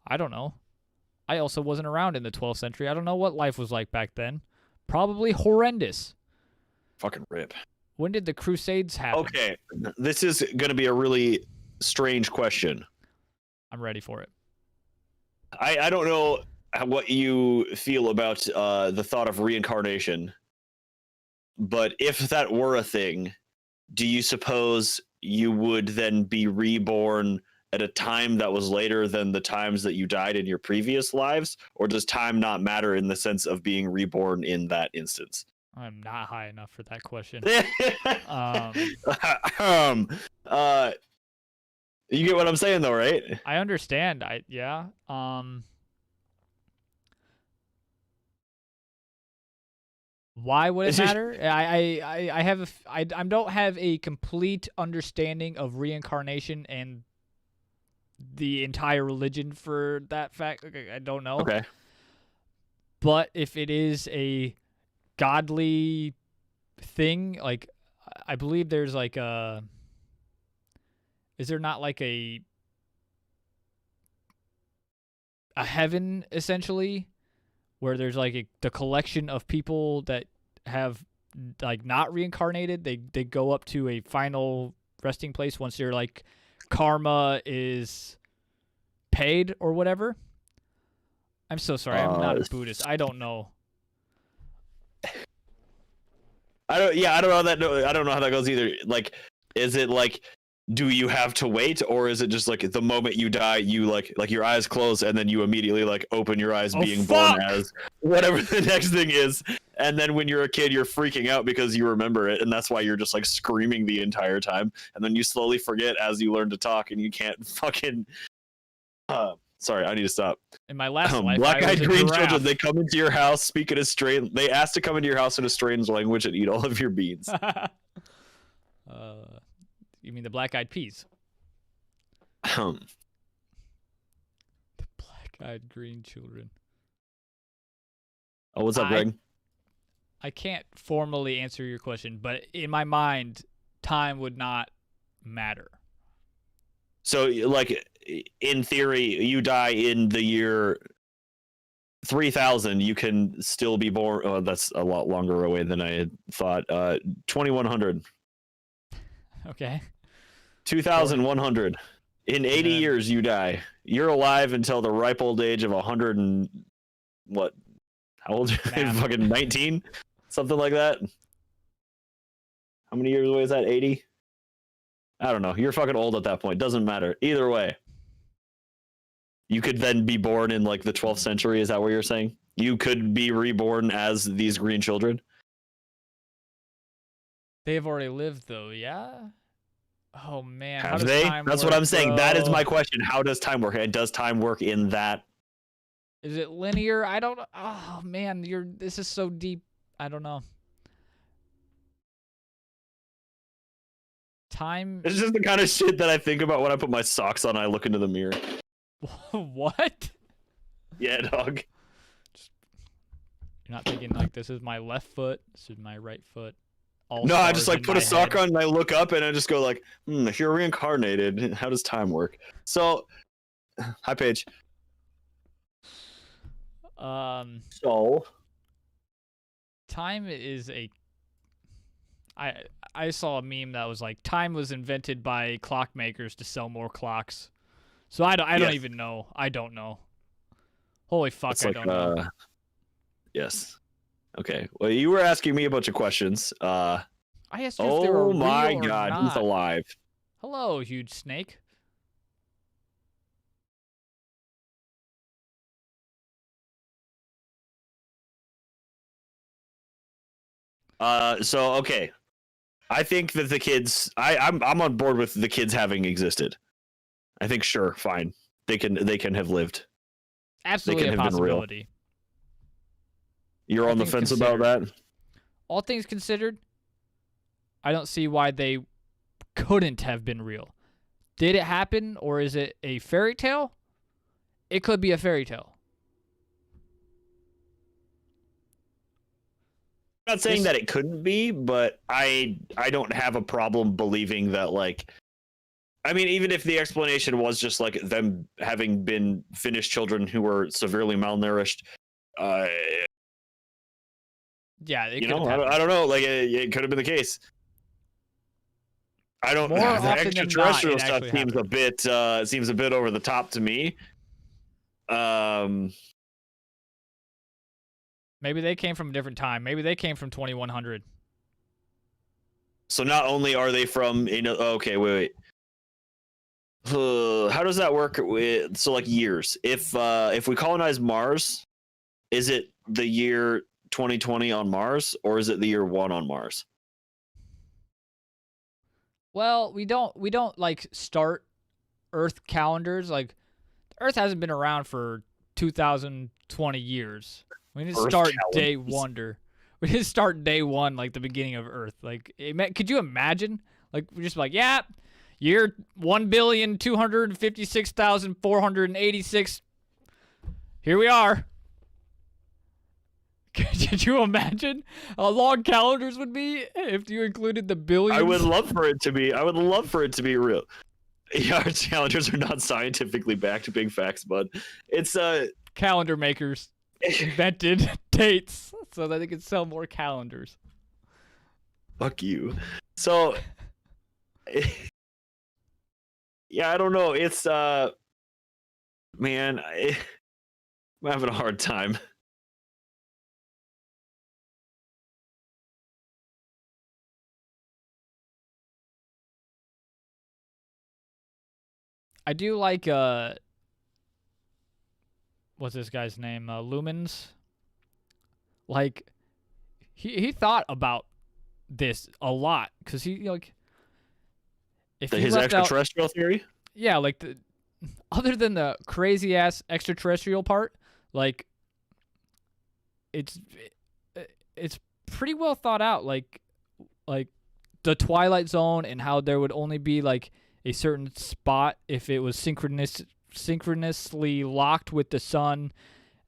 I don't know. I also wasn't around in the 12th century. I don't know what life was like back then. Probably horrendous.
Fucking rip.
When did the Crusades happen?
Okay, this is going to be a really strange question.
I'm ready for it.
I don't know what you feel about the thought of reincarnation, but if that were a thing, do you suppose you would then be reborn at a time that was later than the times that you died in your previous lives? Or does time not matter in the sense of being reborn in that instance?
I'm not high enough for that question.
You get what I'm saying, though, right?
I understand. Yeah. Why would it matter? I don't have a complete understanding of reincarnation and the entire religion for that fact. I don't know.
Okay.
But if it is a godly thing, like I believe there's like a. Is there not like a heaven essentially, where there's like the collection of people that have like not reincarnated? They go up to a final resting place once their like karma is paid or whatever. I'm so sorry. I'm not a Buddhist. I don't know.
I don't know how that goes either. Like, is it like, do you have to wait, or is it just like the moment you die, you like your eyes close and then you immediately like open your eyes, being born as whatever the next thing is, and then when you're a kid, you're freaking out because you remember it, and that's why you're just like screaming the entire time, and then you slowly forget as you learn to talk, and you can't fucking. Sorry, I need to stop.
In my last life,
black-eyed green children, they come into your house speaking a strange. They ask to come into your house in a strange language and eat all of your beans.
You mean the black-eyed peas? The black-eyed green children.
Oh, what's up, Greg?
I can't formally answer your question, but in my mind, time would not matter.
So, like, in theory, you die in the year 3000, you can still be born. Oh, that's a lot longer away than I had thought. 2100.
Okay.
2100. In 80 years, you die. You're alive until the ripe old age of 100 and what? How old are you? Fucking 19? Something like that. How many years away is that? 80? I don't know. You're fucking old at that point. Doesn't matter. Either way. You could then be born in like the 12th century. Is that what you're saying? You could be reborn as these green children?
They've already lived though, yeah? Oh man.
Have they? That's what I'm saying. That is my question. How does time work? And does time work in that?
Is it linear? I don't know. Oh man, this is so deep. I don't know. Time.
It's just the kind of shit that I think about when I put my socks on and I look into the mirror.
What?
Yeah, dog.
You're not thinking like this is my left foot, this is my right foot.
No, I just like put a sock on and I look up and I just go like, if you're reincarnated, how does time work? So, hi Paige. So,
time is I saw a meme that was like time was invented by clockmakers to sell more clocks. So I don't even know. I don't know. Holy fuck, I don't know.
Yes. Okay. Well, you were asking me a bunch of questions.
I asked you if they were real or not. Oh my god,
he's alive.
Hello, huge snake.
So okay. I think that the kids I'm on board with the kids having existed. I think sure, fine. They can have lived.
Absolutely a possibility.
You're on the fence about that?
All things considered, I don't see why they couldn't have been real. Did it happen, or is it a fairy tale? It could be a fairy tale.
I'm not saying that it couldn't be, but I don't have a problem believing that, like, I mean, even if the explanation was just like them having been Finnish children who were severely malnourished,
yeah,
I don't know. Like, it could have been the case. I don't.
More
the extraterrestrial stuff seems a bit over the top to me.
Maybe they came from a different time. Maybe they came from 2100.
So not only are they from, okay, wait. How does that work? So like years. If we colonize Mars, is it the year 2020 on Mars, or is it the year 1 on Mars?
Well, we don't like start Earth calendars. Like, Earth hasn't been around for 2020 years. We need to start day one. We need to start day one, like the beginning of Earth. Like, could you imagine? Like, we're just like, yeah, Year 1,256,486. Here we are. Could you imagine how long calendars would be if you included the billions?
I would love for it to be. I would love for it to be real. Yeah, our calendars are not scientifically backed. Big facts, bud. It's
calendar makers invented dates so that they could sell more calendars.
Fuck you. So, yeah, I don't know. It's man, I'm having a hard time.
I do like what's this guy's name? Lumens. Like he thought about this a lot because he like if
his extraterrestrial theory.
Yeah, like other than the crazy ass extraterrestrial part, like it's pretty well thought out. Like the Twilight Zone and how there would only be like a certain spot if it was synchronously locked with the sun,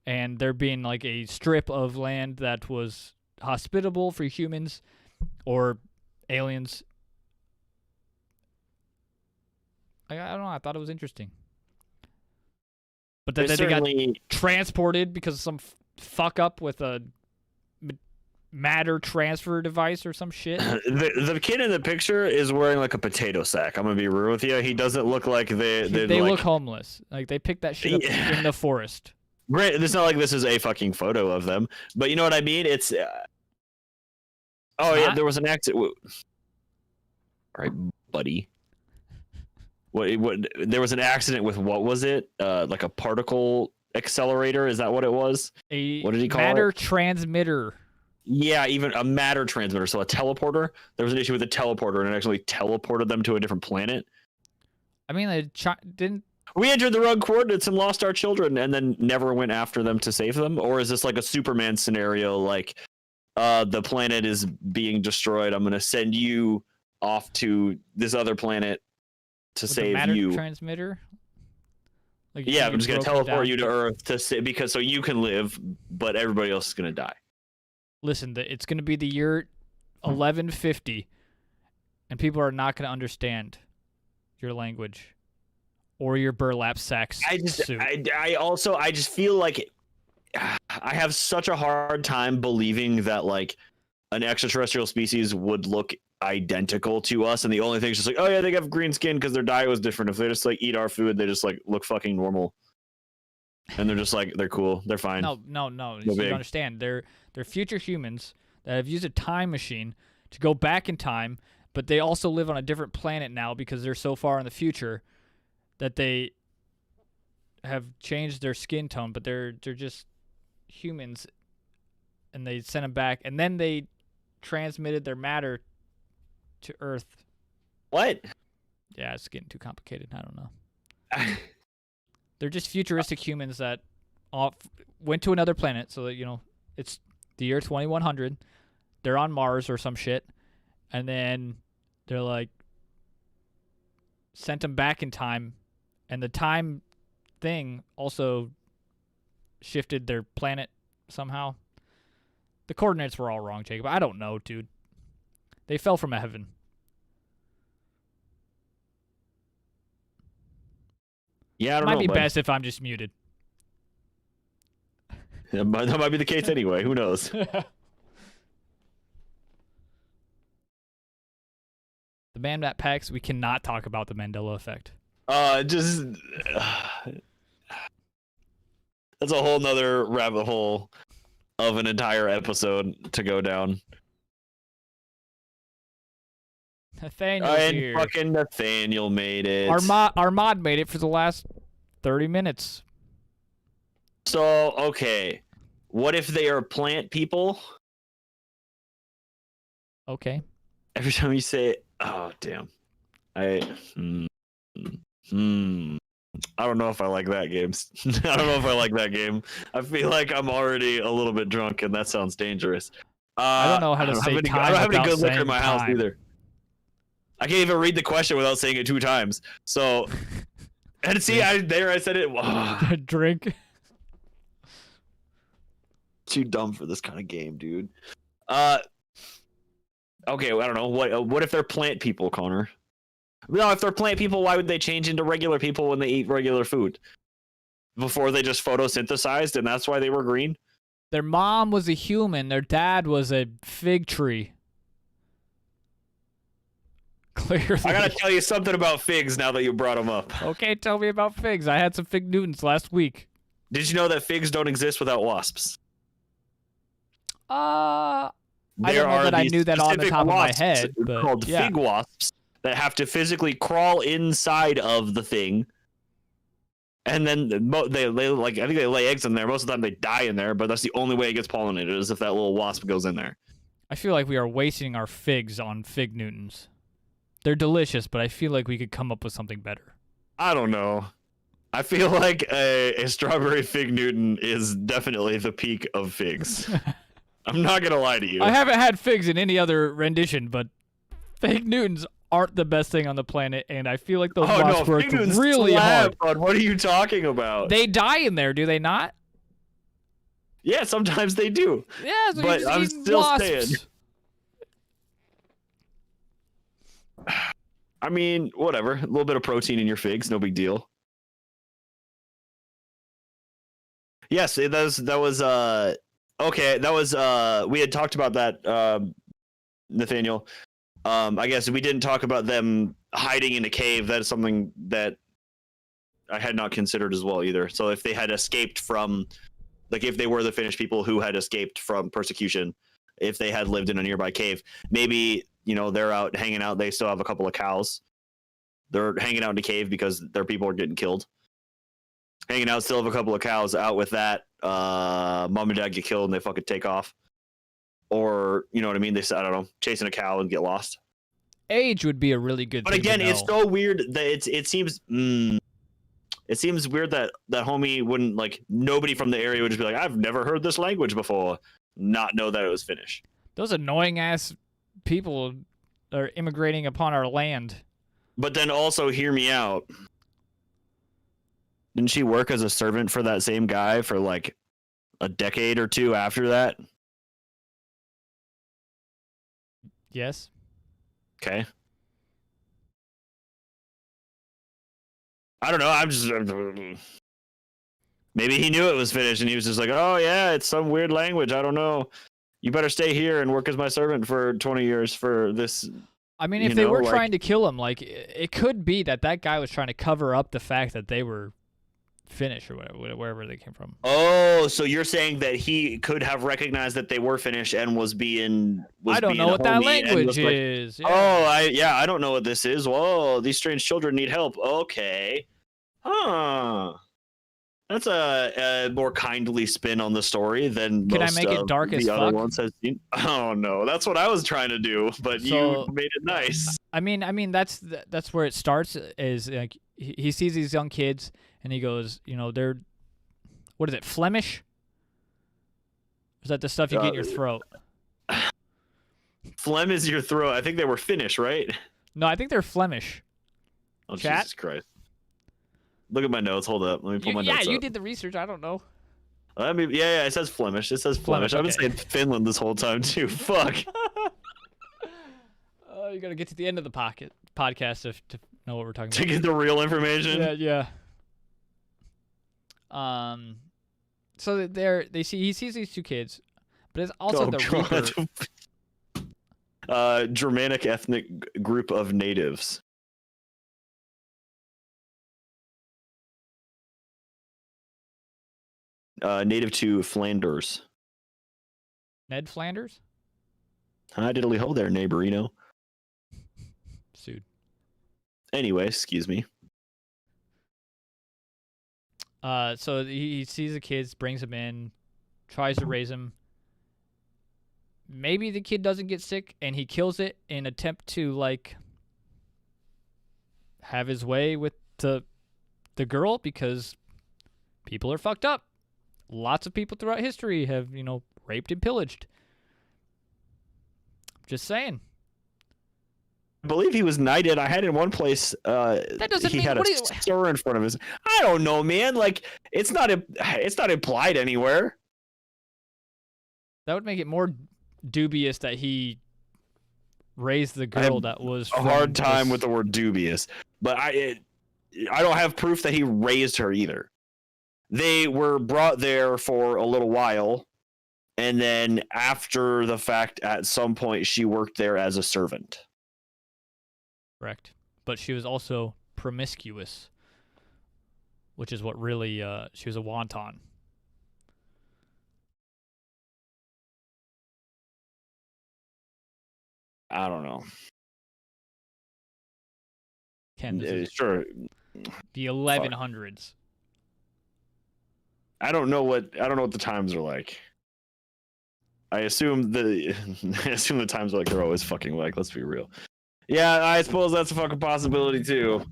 and there being like a strip of land that was hospitable for humans or aliens. I don't know. I thought it was interesting. But then they got transported because of some fuck up with a matter transfer device or some shit.
The kid in the picture is wearing like a potato sack. I'm gonna be real with you. He doesn't look like they like,
look homeless. Like they picked that shit up in the forest.
Right. It's not like this is a fucking photo of them, but you know what I mean. It's yeah. There was an accident. All right, buddy. What? There was an accident with what was it? Like a particle accelerator? Is that what it was? What did he call it?
Matter transmitter.
Yeah, even a matter transmitter. So a teleporter. There was an issue with a teleporter, and it actually teleported them to a different planet.
I mean, they didn't.
We entered the wrong coordinates and lost our children, and then never went after them to save them. Or is this like a Superman scenario? Like, the planet is being destroyed. I'm gonna send you off to this other planet to save
matter
you.
Transmitter.
Like, yeah, I'm just gonna teleport you to Earth because so you can live, but everybody else is gonna die.
Listen, it's going to be the year 1150, and people are not going to understand your language or your burlap sack suit.
I also just feel like I have such a hard time believing that like an extraterrestrial species would look identical to us, and the only thing is just like, oh yeah, they have green skin because their diet was different. If they just like eat our food, they just like look fucking normal. And they're just like, they're cool, they're fine.
No. You don't understand. They're future humans that have used a time machine to go back in time, but they also live on a different planet now because they're so far in the future that they have changed their skin tone, but they're just humans, and they sent them back, and then they transmitted their matter to Earth.
What?
Yeah, it's getting too complicated. I don't know. They're just futuristic humans that went to another planet, so that, you know, it's the year 2100. They're on Mars or some shit, and then they're like sent them back in time, and the time thing also shifted their planet somehow. The coordinates were all wrong, Jacob. I don't know, dude. They fell from heaven.
Yeah, I don't know.
Might be best if I'm just muted.
That might be the case anyway. Who knows?
The man that packs. We cannot talk about the Mandela effect.
That's a whole nother rabbit hole of an entire episode to go down.
Nathaniel's here.
Fucking Nathaniel made it.
Our mod made it for the last 30 minutes.
So, okay. What if they are plant people?
Okay.
Every time you say it, oh, damn. I don't know if I like that game. I don't know if I like that game. I feel like I'm already a little bit drunk, and that sounds dangerous.
I don't know how to say time.
I don't have any good liquor in my house either. I can't even read the question without saying it 2 times. So, and see, I said it.
Drink.
Too dumb for this kind of game, dude. Okay, I don't know. What if they're plant people, Connor? No, if they're plant people, why would they change into regular people when they eat regular food? Before they just photosynthesized, and that's why they were green?
Their mom was a human. Their dad was a fig tree. Clearly.
I gotta tell you something about figs now that you brought them up.
Okay, tell me about figs. I had some fig Newtons last week.
Did you know that figs don't exist without wasps?
I don't know that I knew that on the top of my head, but
called fig wasps that have to physically crawl inside of the thing, and then they like I think they lay eggs in there. Most of the time they die in there, but that's the only way it gets pollinated is if that little wasp goes in there.
I feel like we are wasting our figs on fig Newtons. They're delicious, but I feel like we could come up with something better.
I don't know. I feel like a strawberry fig Newton is definitely the peak of figs. I'm not gonna lie to you.
I haven't had figs in any other rendition, but fig Newtons aren't the best thing on the planet, and I feel like those wasps work really hard.
Bud. What are you talking about?
They die in there, do they not?
Yeah, sometimes they do.
Yeah, so
but I'm still saying. I mean, whatever. A little bit of protein in your figs, no big deal. Yes, that was okay. That was we had talked about that, Nathaniel. I guess we didn't talk about them hiding in a cave. That is something that I had not considered as well either. So if they had escaped from, like, if they were the Finnish people who had escaped from persecution, if they had lived in a nearby cave, maybe, you know, they're out hanging out. They still have a couple of cows. They're hanging out in a cave because their people are getting killed. Hanging out, still have a couple of cows out with that. Mom and dad get killed and they fucking take off. Or, you know what I mean? I don't know, chasing a cow and get lost.
Age would be a really good thing.
But again,
to know.
it's so weird that it seems weird that homie wouldn't, like, nobody from the area would just be like, I've never heard this language before, not know that it was Finnish.
Those annoying ass people are immigrating upon our land.
But then also, hear me out. Didn't she work as a servant for that same guy for like a decade or two after that?
Yes.
Okay. I don't know. Maybe he knew it was Finnish and he was just like, oh yeah, it's some weird language. I don't know. You better stay here and work as my servant for 20 years for this.
I mean, if they were trying to kill him, like, it could be that guy was trying to cover up the fact that they were Finnish or whatever, wherever they came from.
Oh, so you're saying that he could have recognized that they were Finnish and was being
I don't know what that language is.
Like, yeah. I don't know what this is. Whoa, these strange children need help. Okay. Huh. That's a more kindly spin on the story than
Can
most
I make it dark as
the
fuck?
other ones have seen. Oh no, that's what I was trying to do, but you made it nice.
I mean that's where it starts. Is like he sees these young kids and he goes, you know, they're, what is it, Flemish? Is that the stuff you get in your throat?
Phlegm is your throat. I think they were Finnish, right?
No, I think they're Flemish.
Oh,
Chat?
Jesus Christ. Look at my notes. Hold up. Let me pull my notes up.
Yeah, you did the research. I don't know.
Yeah, it says Flemish. It says Flemish. I've been saying Finland this whole time, too. Fuck.
You got to get to the end of the podcast to know what we're talking about.
To get the real information?
Yeah. So he sees these two kids, but it's also the
Reaper. Germanic ethnic group of natives. Native to Flanders.
Ned Flanders?
Hi, diddly ho there, neighborino.
Sued.
Anyway, excuse me.
So he sees the kids, brings them in, tries to raise them. Maybe the kid doesn't get sick, and he kills it in an attempt to, like, have his way with the girl, because people are fucked up. Lots of people throughout history have, you know, raped and pillaged. Just saying.
believe he was knighted. I had in one place.
That doesn't mean
had a sir in front of his. I don't know, man. Like it's not implied anywhere.
That would make it more dubious that he raised the girl that was.
A hard time with the word dubious, but I don't have proof that he raised her either. They were brought there for a little while, and then after the fact, at some point, she worked there as a servant.
Correct. But she was also promiscuous, which is what really, she was a wonton.
I don't know.
Ken,
sure.
The 1100s.
I don't know what the times are like. I assume the times are like they're always fucking like. Let's be real. Yeah, I suppose that's a fucking possibility too.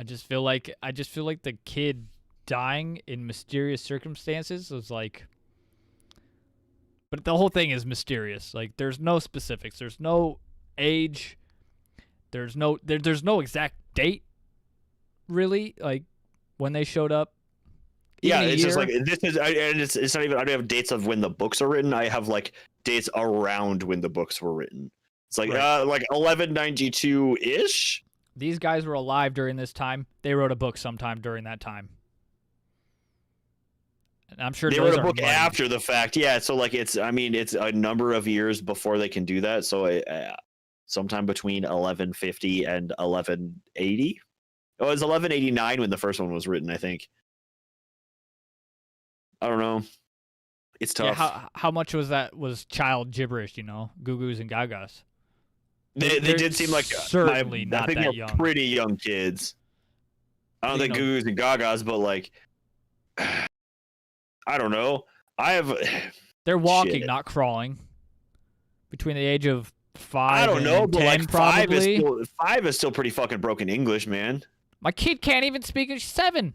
I just feel like the kid dying in mysterious circumstances was like. But the whole thing is mysterious. Like there's no specifics. There's no age. There's no exact date. Really, like when they showed up.
Yeah, it's just like this is, and it's not even. I don't have dates of when the books are written. I have like dates around when the books were written. It's like like 1192 ish.
These guys were alive during this time. They wrote a book sometime during that time. And I'm sure
they wrote a book after the fact. Yeah, so like it's a number of years before they can do that. So sometime between 1150 and 1180. Oh, it was 1189 when the first one was written, I think. I don't know. It's tough.
Yeah, how much was child gibberish, Goo Goos and Gagas?
They did seem like
certainly not
I think
that
they're
young.
Pretty young kids. I don't think Goo Goos and Gagas, but like I don't know.
They're walking, not crawling. Between the age of 5
I don't know,
and
but
10,
like
probably.
5 is still pretty fucking broken English, man.
My kid can't even speak. He's 7.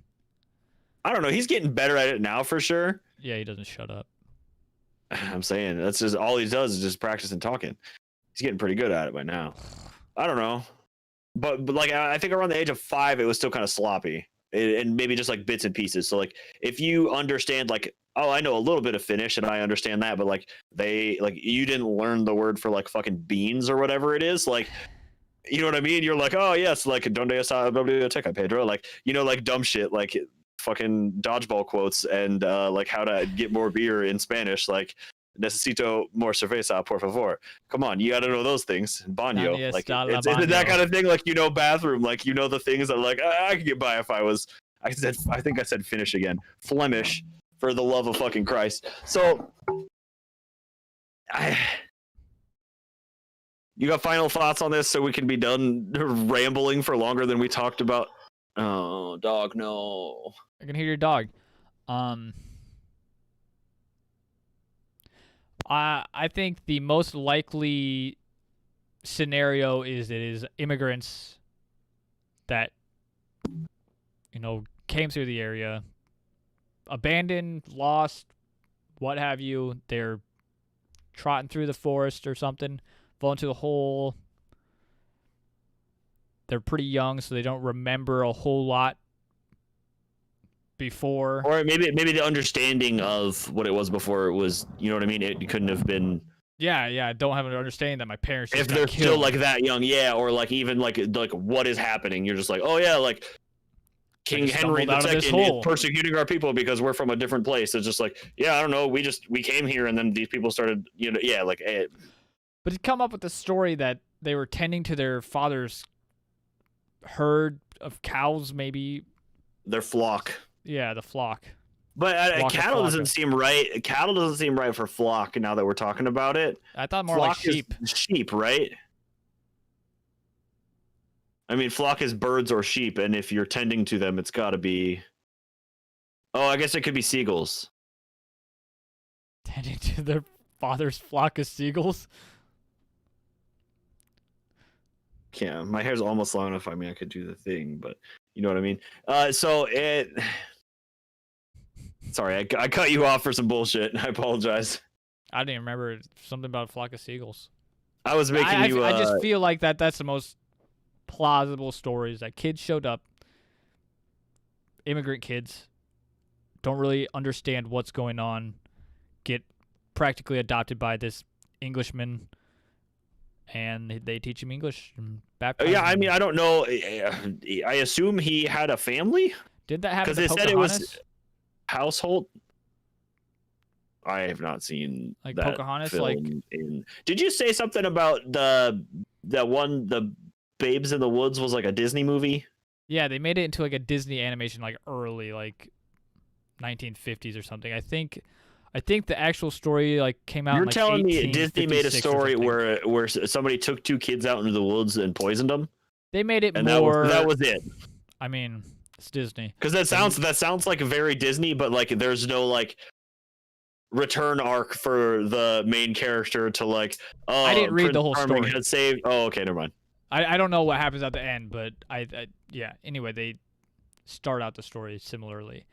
I don't know. He's getting better at it now for sure.
Yeah, he doesn't shut up.
I'm saying that's just all he does is just practice and talking. He's getting pretty good at it by now. I don't know, but like I think around the age of 5, it was still kind of sloppy, and maybe just like bits and pieces. So like if you understand like, oh, I know a little bit of Finnish and I understand that, but like you didn't learn the word for like fucking beans or whatever it is, like. You know what I mean? You're like, oh yes, like donde está la biblioteca, Pedro? Like like dumb shit, like fucking dodgeball quotes and like how to get more beer in Spanish, like necesito more cerveza, por favor. Come on, you got to know those things. Baño, like it's that kind of thing. Like bathroom, like the things that like I could get by if I was. I think I said Finnish again. Flemish, for the love of fucking Christ. So, you got final thoughts on this so we can be done rambling for longer than we talked about? Oh, dog, no.
I can hear your dog. I think the most likely scenario is it is immigrants that came through the area, abandoned, lost, what have you. They're trotting through the forest or something, fall into a hole. They're pretty young, so they don't remember a whole lot before.
Or maybe the understanding of what it was before it was, you know what I mean? It couldn't have been.
Yeah, I don't have an understanding that my parents just
if they're
got killed.
Still like that young, yeah, or like even like what is happening? You're just like, oh yeah, like King Henry II is persecuting our people because we're from a different place. It's just like, yeah, I don't know, we came here and then these people started, yeah, like.
But to come up with the story that they were tending to their father's herd of cows, maybe
their flock.
Yeah, the flock.
But cattle doesn't seem right. Cattle doesn't seem right for flock. Now that we're talking about it,
I thought more flock like sheep.
Sheep, right? I mean, flock is birds or sheep, and if you're tending to them, it's got to be. Oh, I guess it could be seagulls.
Tending to their father's flock of seagulls.
Yeah, my hair's almost long enough. I mean, I could do the thing, but you know what I mean. Sorry, I cut you off for some bullshit. I apologize.
I didn't remember something about a flock of seagulls.
I was making
I just feel like that's the most plausible stories that kids showed up, immigrant kids, don't really understand what's going on, get practically adopted by this Englishman, and they teach him English and baptize
Yeah, I
him.
mean, I don't know. I assume he had a family.
Did that happen to
Because they said it
Pocahontas?
was household. I have not seen
Like
that
Pocahontas,
film
like
in. Did you say something about the Babes in the Woods was like a Disney movie?
yeah, they made it into like a Disney animation, like early, like 1950s or something. I think the actual story like came out.
You're
in, like,
telling me Disney made a
1856
story where somebody took two kids out into the woods and poisoned them?
they made it
And
more.
that was it.
I mean, it's Disney.
Because that sounds like very Disney, but like there's no like return arc for the main character to like. Oh,
I didn't read
Prince
the whole
Charming
story.
had saved. Oh, okay, never mind.
I don't know what happens at the end, but yeah. Anyway, they start out the story similarly,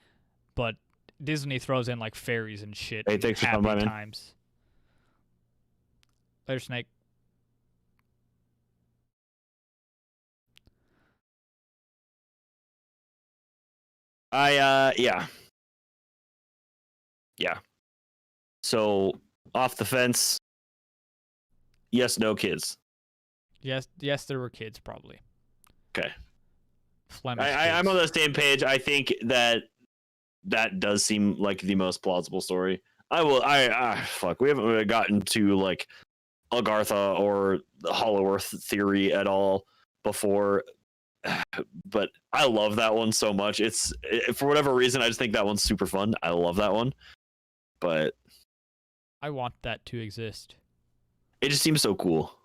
but Disney throws in like fairies and shit.
Hey, thanks for coming by, man.
Times. Later, Snake.
Yeah. So off the fence. Yes, no kids.
Yes, there were kids probably.
Okay.
Flemish.
I'm on the same page. I think that does seem like the most plausible story. Fuck. We haven't really gotten to like Agartha or the Hollow Earth theory at all before, but I love that one so much. For whatever reason, I just think that one's super fun. I love that one, but
I want that to exist.
It just seems so cool.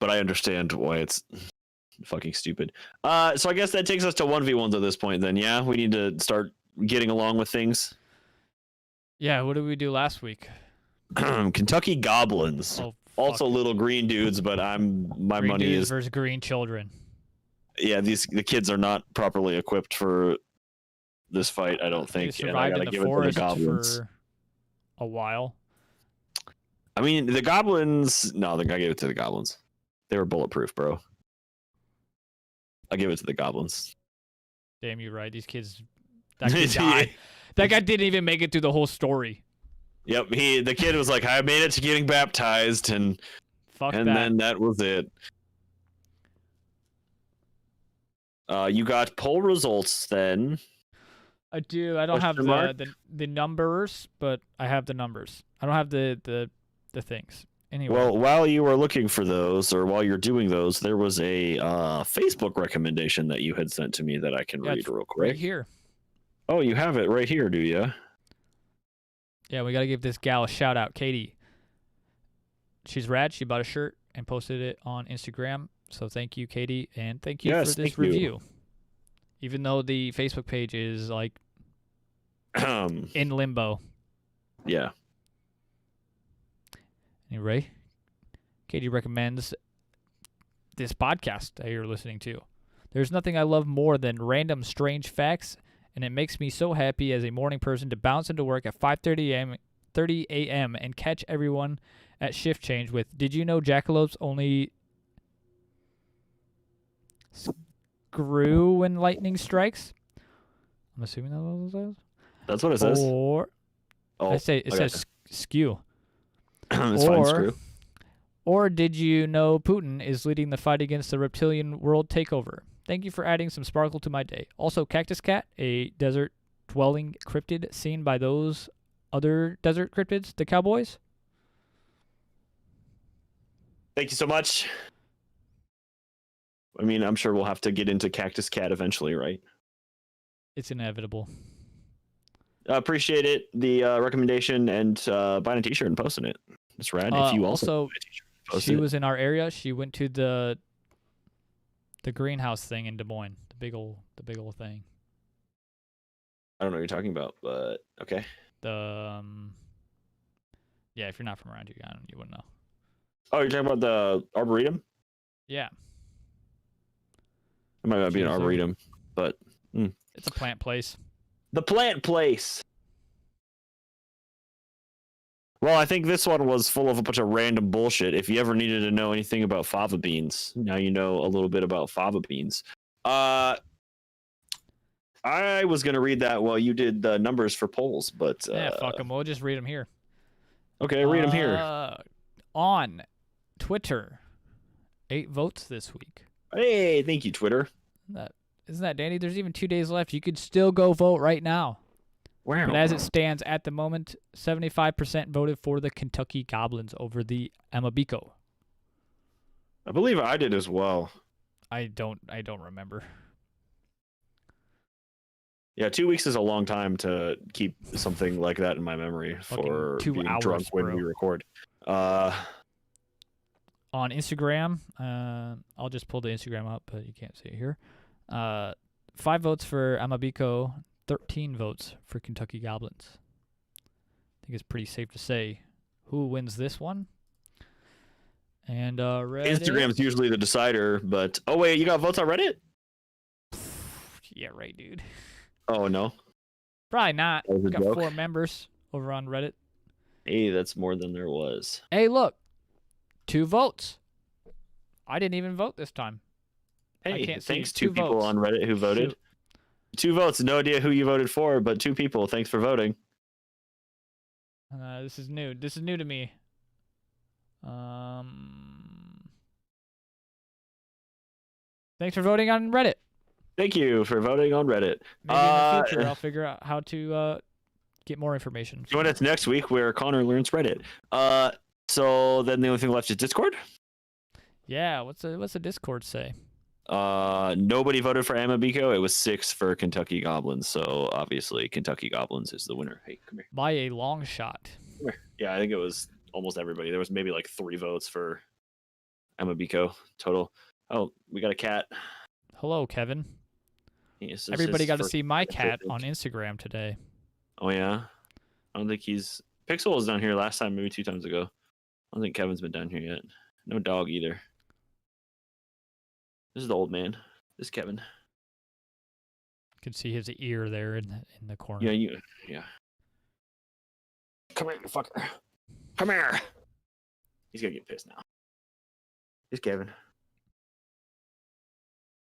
But I understand why it's fucking stupid. So I guess that takes us to 1v1s at this point then, yeah? We need to start getting along with things.
Yeah, what did we do last week?
Kentucky Goblins.
Oh,
also little green dudes, but my
green
money
dudes
is
versus green children.
Yeah, the kids are not properly equipped for this fight, I don't think.
They survived in the forest for a while.
I mean, the Goblins... No, I gave it to the Goblins. They were bulletproof, bro. I give it to the Goblins.
Damn, you're right. These kids... That kid died. That guy didn't even make it through the whole story.
Yep, the kid was like, I made it to getting baptized, and then that was it. You got poll results then.
I do. I don't have the numbers, but I have the numbers. I don't have the things. Anyway.
Well, while you were looking for those, or while you're doing those, there was a Facebook recommendation that you had sent to me that I can read real quick.
Right here.
Oh, you have it right here, do you?
Yeah, we got to give this gal a shout out, Katie. She's rad. She bought a shirt and posted it on Instagram. So thank you, Katie, and thank you for this review. Even though the Facebook page is like in limbo.
Yeah.
Anyway, Katie recommends this podcast that you're listening to. There's nothing I love more than random strange facts, and it makes me so happy as a morning person to bounce into work at 5:30 a.m. and catch everyone at shift change with, did you know jackalopes only screw when lightning strikes? I'm assuming that was those.
That's what it says.
Or it says skew.
It's fine, screw.
Or did you know Putin is leading the fight against the reptilian world takeover? Thank you for adding some sparkle to my day. Also, Cactus Cat, a desert-dwelling cryptid seen by those other desert cryptids, the cowboys.
Thank you so much. I mean, I'm sure we'll have to get into Cactus Cat eventually, right?
It's inevitable.
Appreciate it, the recommendation, and buying a t-shirt and posting it. It's rad. If you also buy a t-shirt,
she was in our area. She went to the greenhouse thing in Des Moines, the big old thing.
I don't know what you're talking about, but okay.
Yeah, if you're not from around here, you wouldn't know.
Oh, you're talking about the Arboretum?
Yeah.
It might not be an Arboretum, but
it's a plant place.
The plant place. Well, I think this one was full of a bunch of random bullshit. If you ever needed to know anything about fava beans, now you know a little bit about fava beans. I was going to read that while you did the numbers for polls, but...
yeah, fuck them. We'll just read them here.
Okay, read them here.
On Twitter, 8 votes this week.
Hey, thank you, Twitter.
Isn't that dandy? There's even 2 days left. You could still go vote right now.
Wow.
But as it stands at the moment, 75% voted for the Kentucky Goblins over the Amabiko.
I believe I did as well.
I don't remember.
Yeah, 2 weeks is a long time to keep something like that in my memory for
2
being
hours,
drunk when
bro.
we record.
On Instagram, I'll just pull the Instagram up, but you can't see it here. 5 votes for Amabiko, 13 votes for Kentucky Goblins. I think it's pretty safe to say who wins this one. And Reddit.
Instagram's usually the decider, but oh wait, you got votes on Reddit?
Yeah, right, dude.
Oh no,
probably not.
We
got 4 members over on Reddit.
Hey, that's more than there was.
Hey, look, 2 votes. I didn't even vote this time.
Hey,
I can't
thanks
see
2 people on Reddit who voted. Shoot. 2 votes. No idea who you voted for, but 2 people. Thanks for voting.
This is new. This is new to me. Thanks for voting on Reddit.
Thank you for voting on Reddit.
Maybe in the future I'll figure out how to get more information.
Join us next week where Connor learns Reddit. So then the only thing left is Discord.
Yeah, what's the Discord say?
Nobody voted for Amabiko. It was 6 for Kentucky Goblins. So obviously Kentucky Goblins is the winner. Hey, come here.
By a long shot.
Come here. Yeah, I think it was almost everybody. There was maybe like 3 votes for Amabiko total. Oh, we got a cat.
Hello, Kevin.
Yes,
everybody got to see my cat on Instagram today.
Oh yeah, I don't think Pixel was down here last time, maybe 2 times ago. I don't think Kevin's been down here yet. No dog either. This is the old man. This is Kevin.
You can see his ear there in the corner.
Yeah. Come here, fucker. Come here. He's gonna get pissed now. Here's Kevin.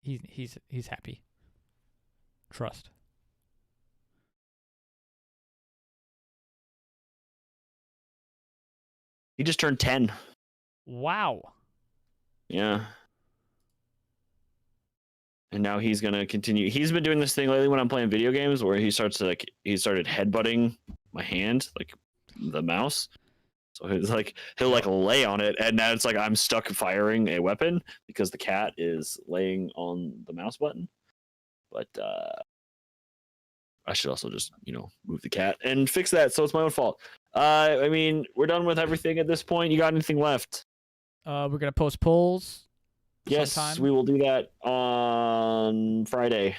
He's happy. Trust.
He just turned 10.
Wow.
Yeah. And now he's gonna continue. He's been doing this thing lately when I'm playing video games where he started headbutting my hand, like the mouse. So he'll lay on it, and now it's like I'm stuck firing a weapon because the cat is laying on the mouse button. But I should also just move the cat and fix that, so it's my own fault. I mean, we're done with everything at this point. You got anything left?
We're gonna post polls.
Yes,
sometime.
We will do that on Friday.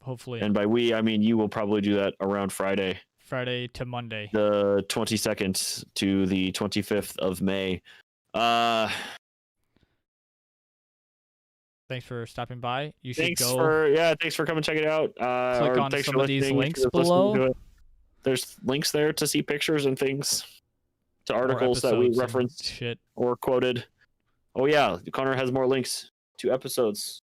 Hopefully.
And by we, I mean you will probably do that around Friday.
Friday to Monday.
The 22nd to the 25th of May.
Thanks for stopping by. You should
thanks for coming check it out.
Click on some of these links below.
There's links there to see pictures and things, to articles that we referenced or quoted. Oh yeah, Connor has more links to episodes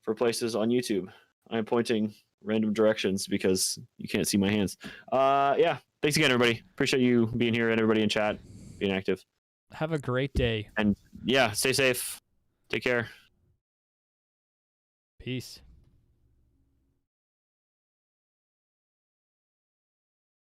for places on YouTube. I am pointing random directions because you can't see my hands. Yeah, thanks again, everybody. Appreciate you being here and everybody in chat being active.
Have a great day.
And yeah, stay safe. Take care.
Peace.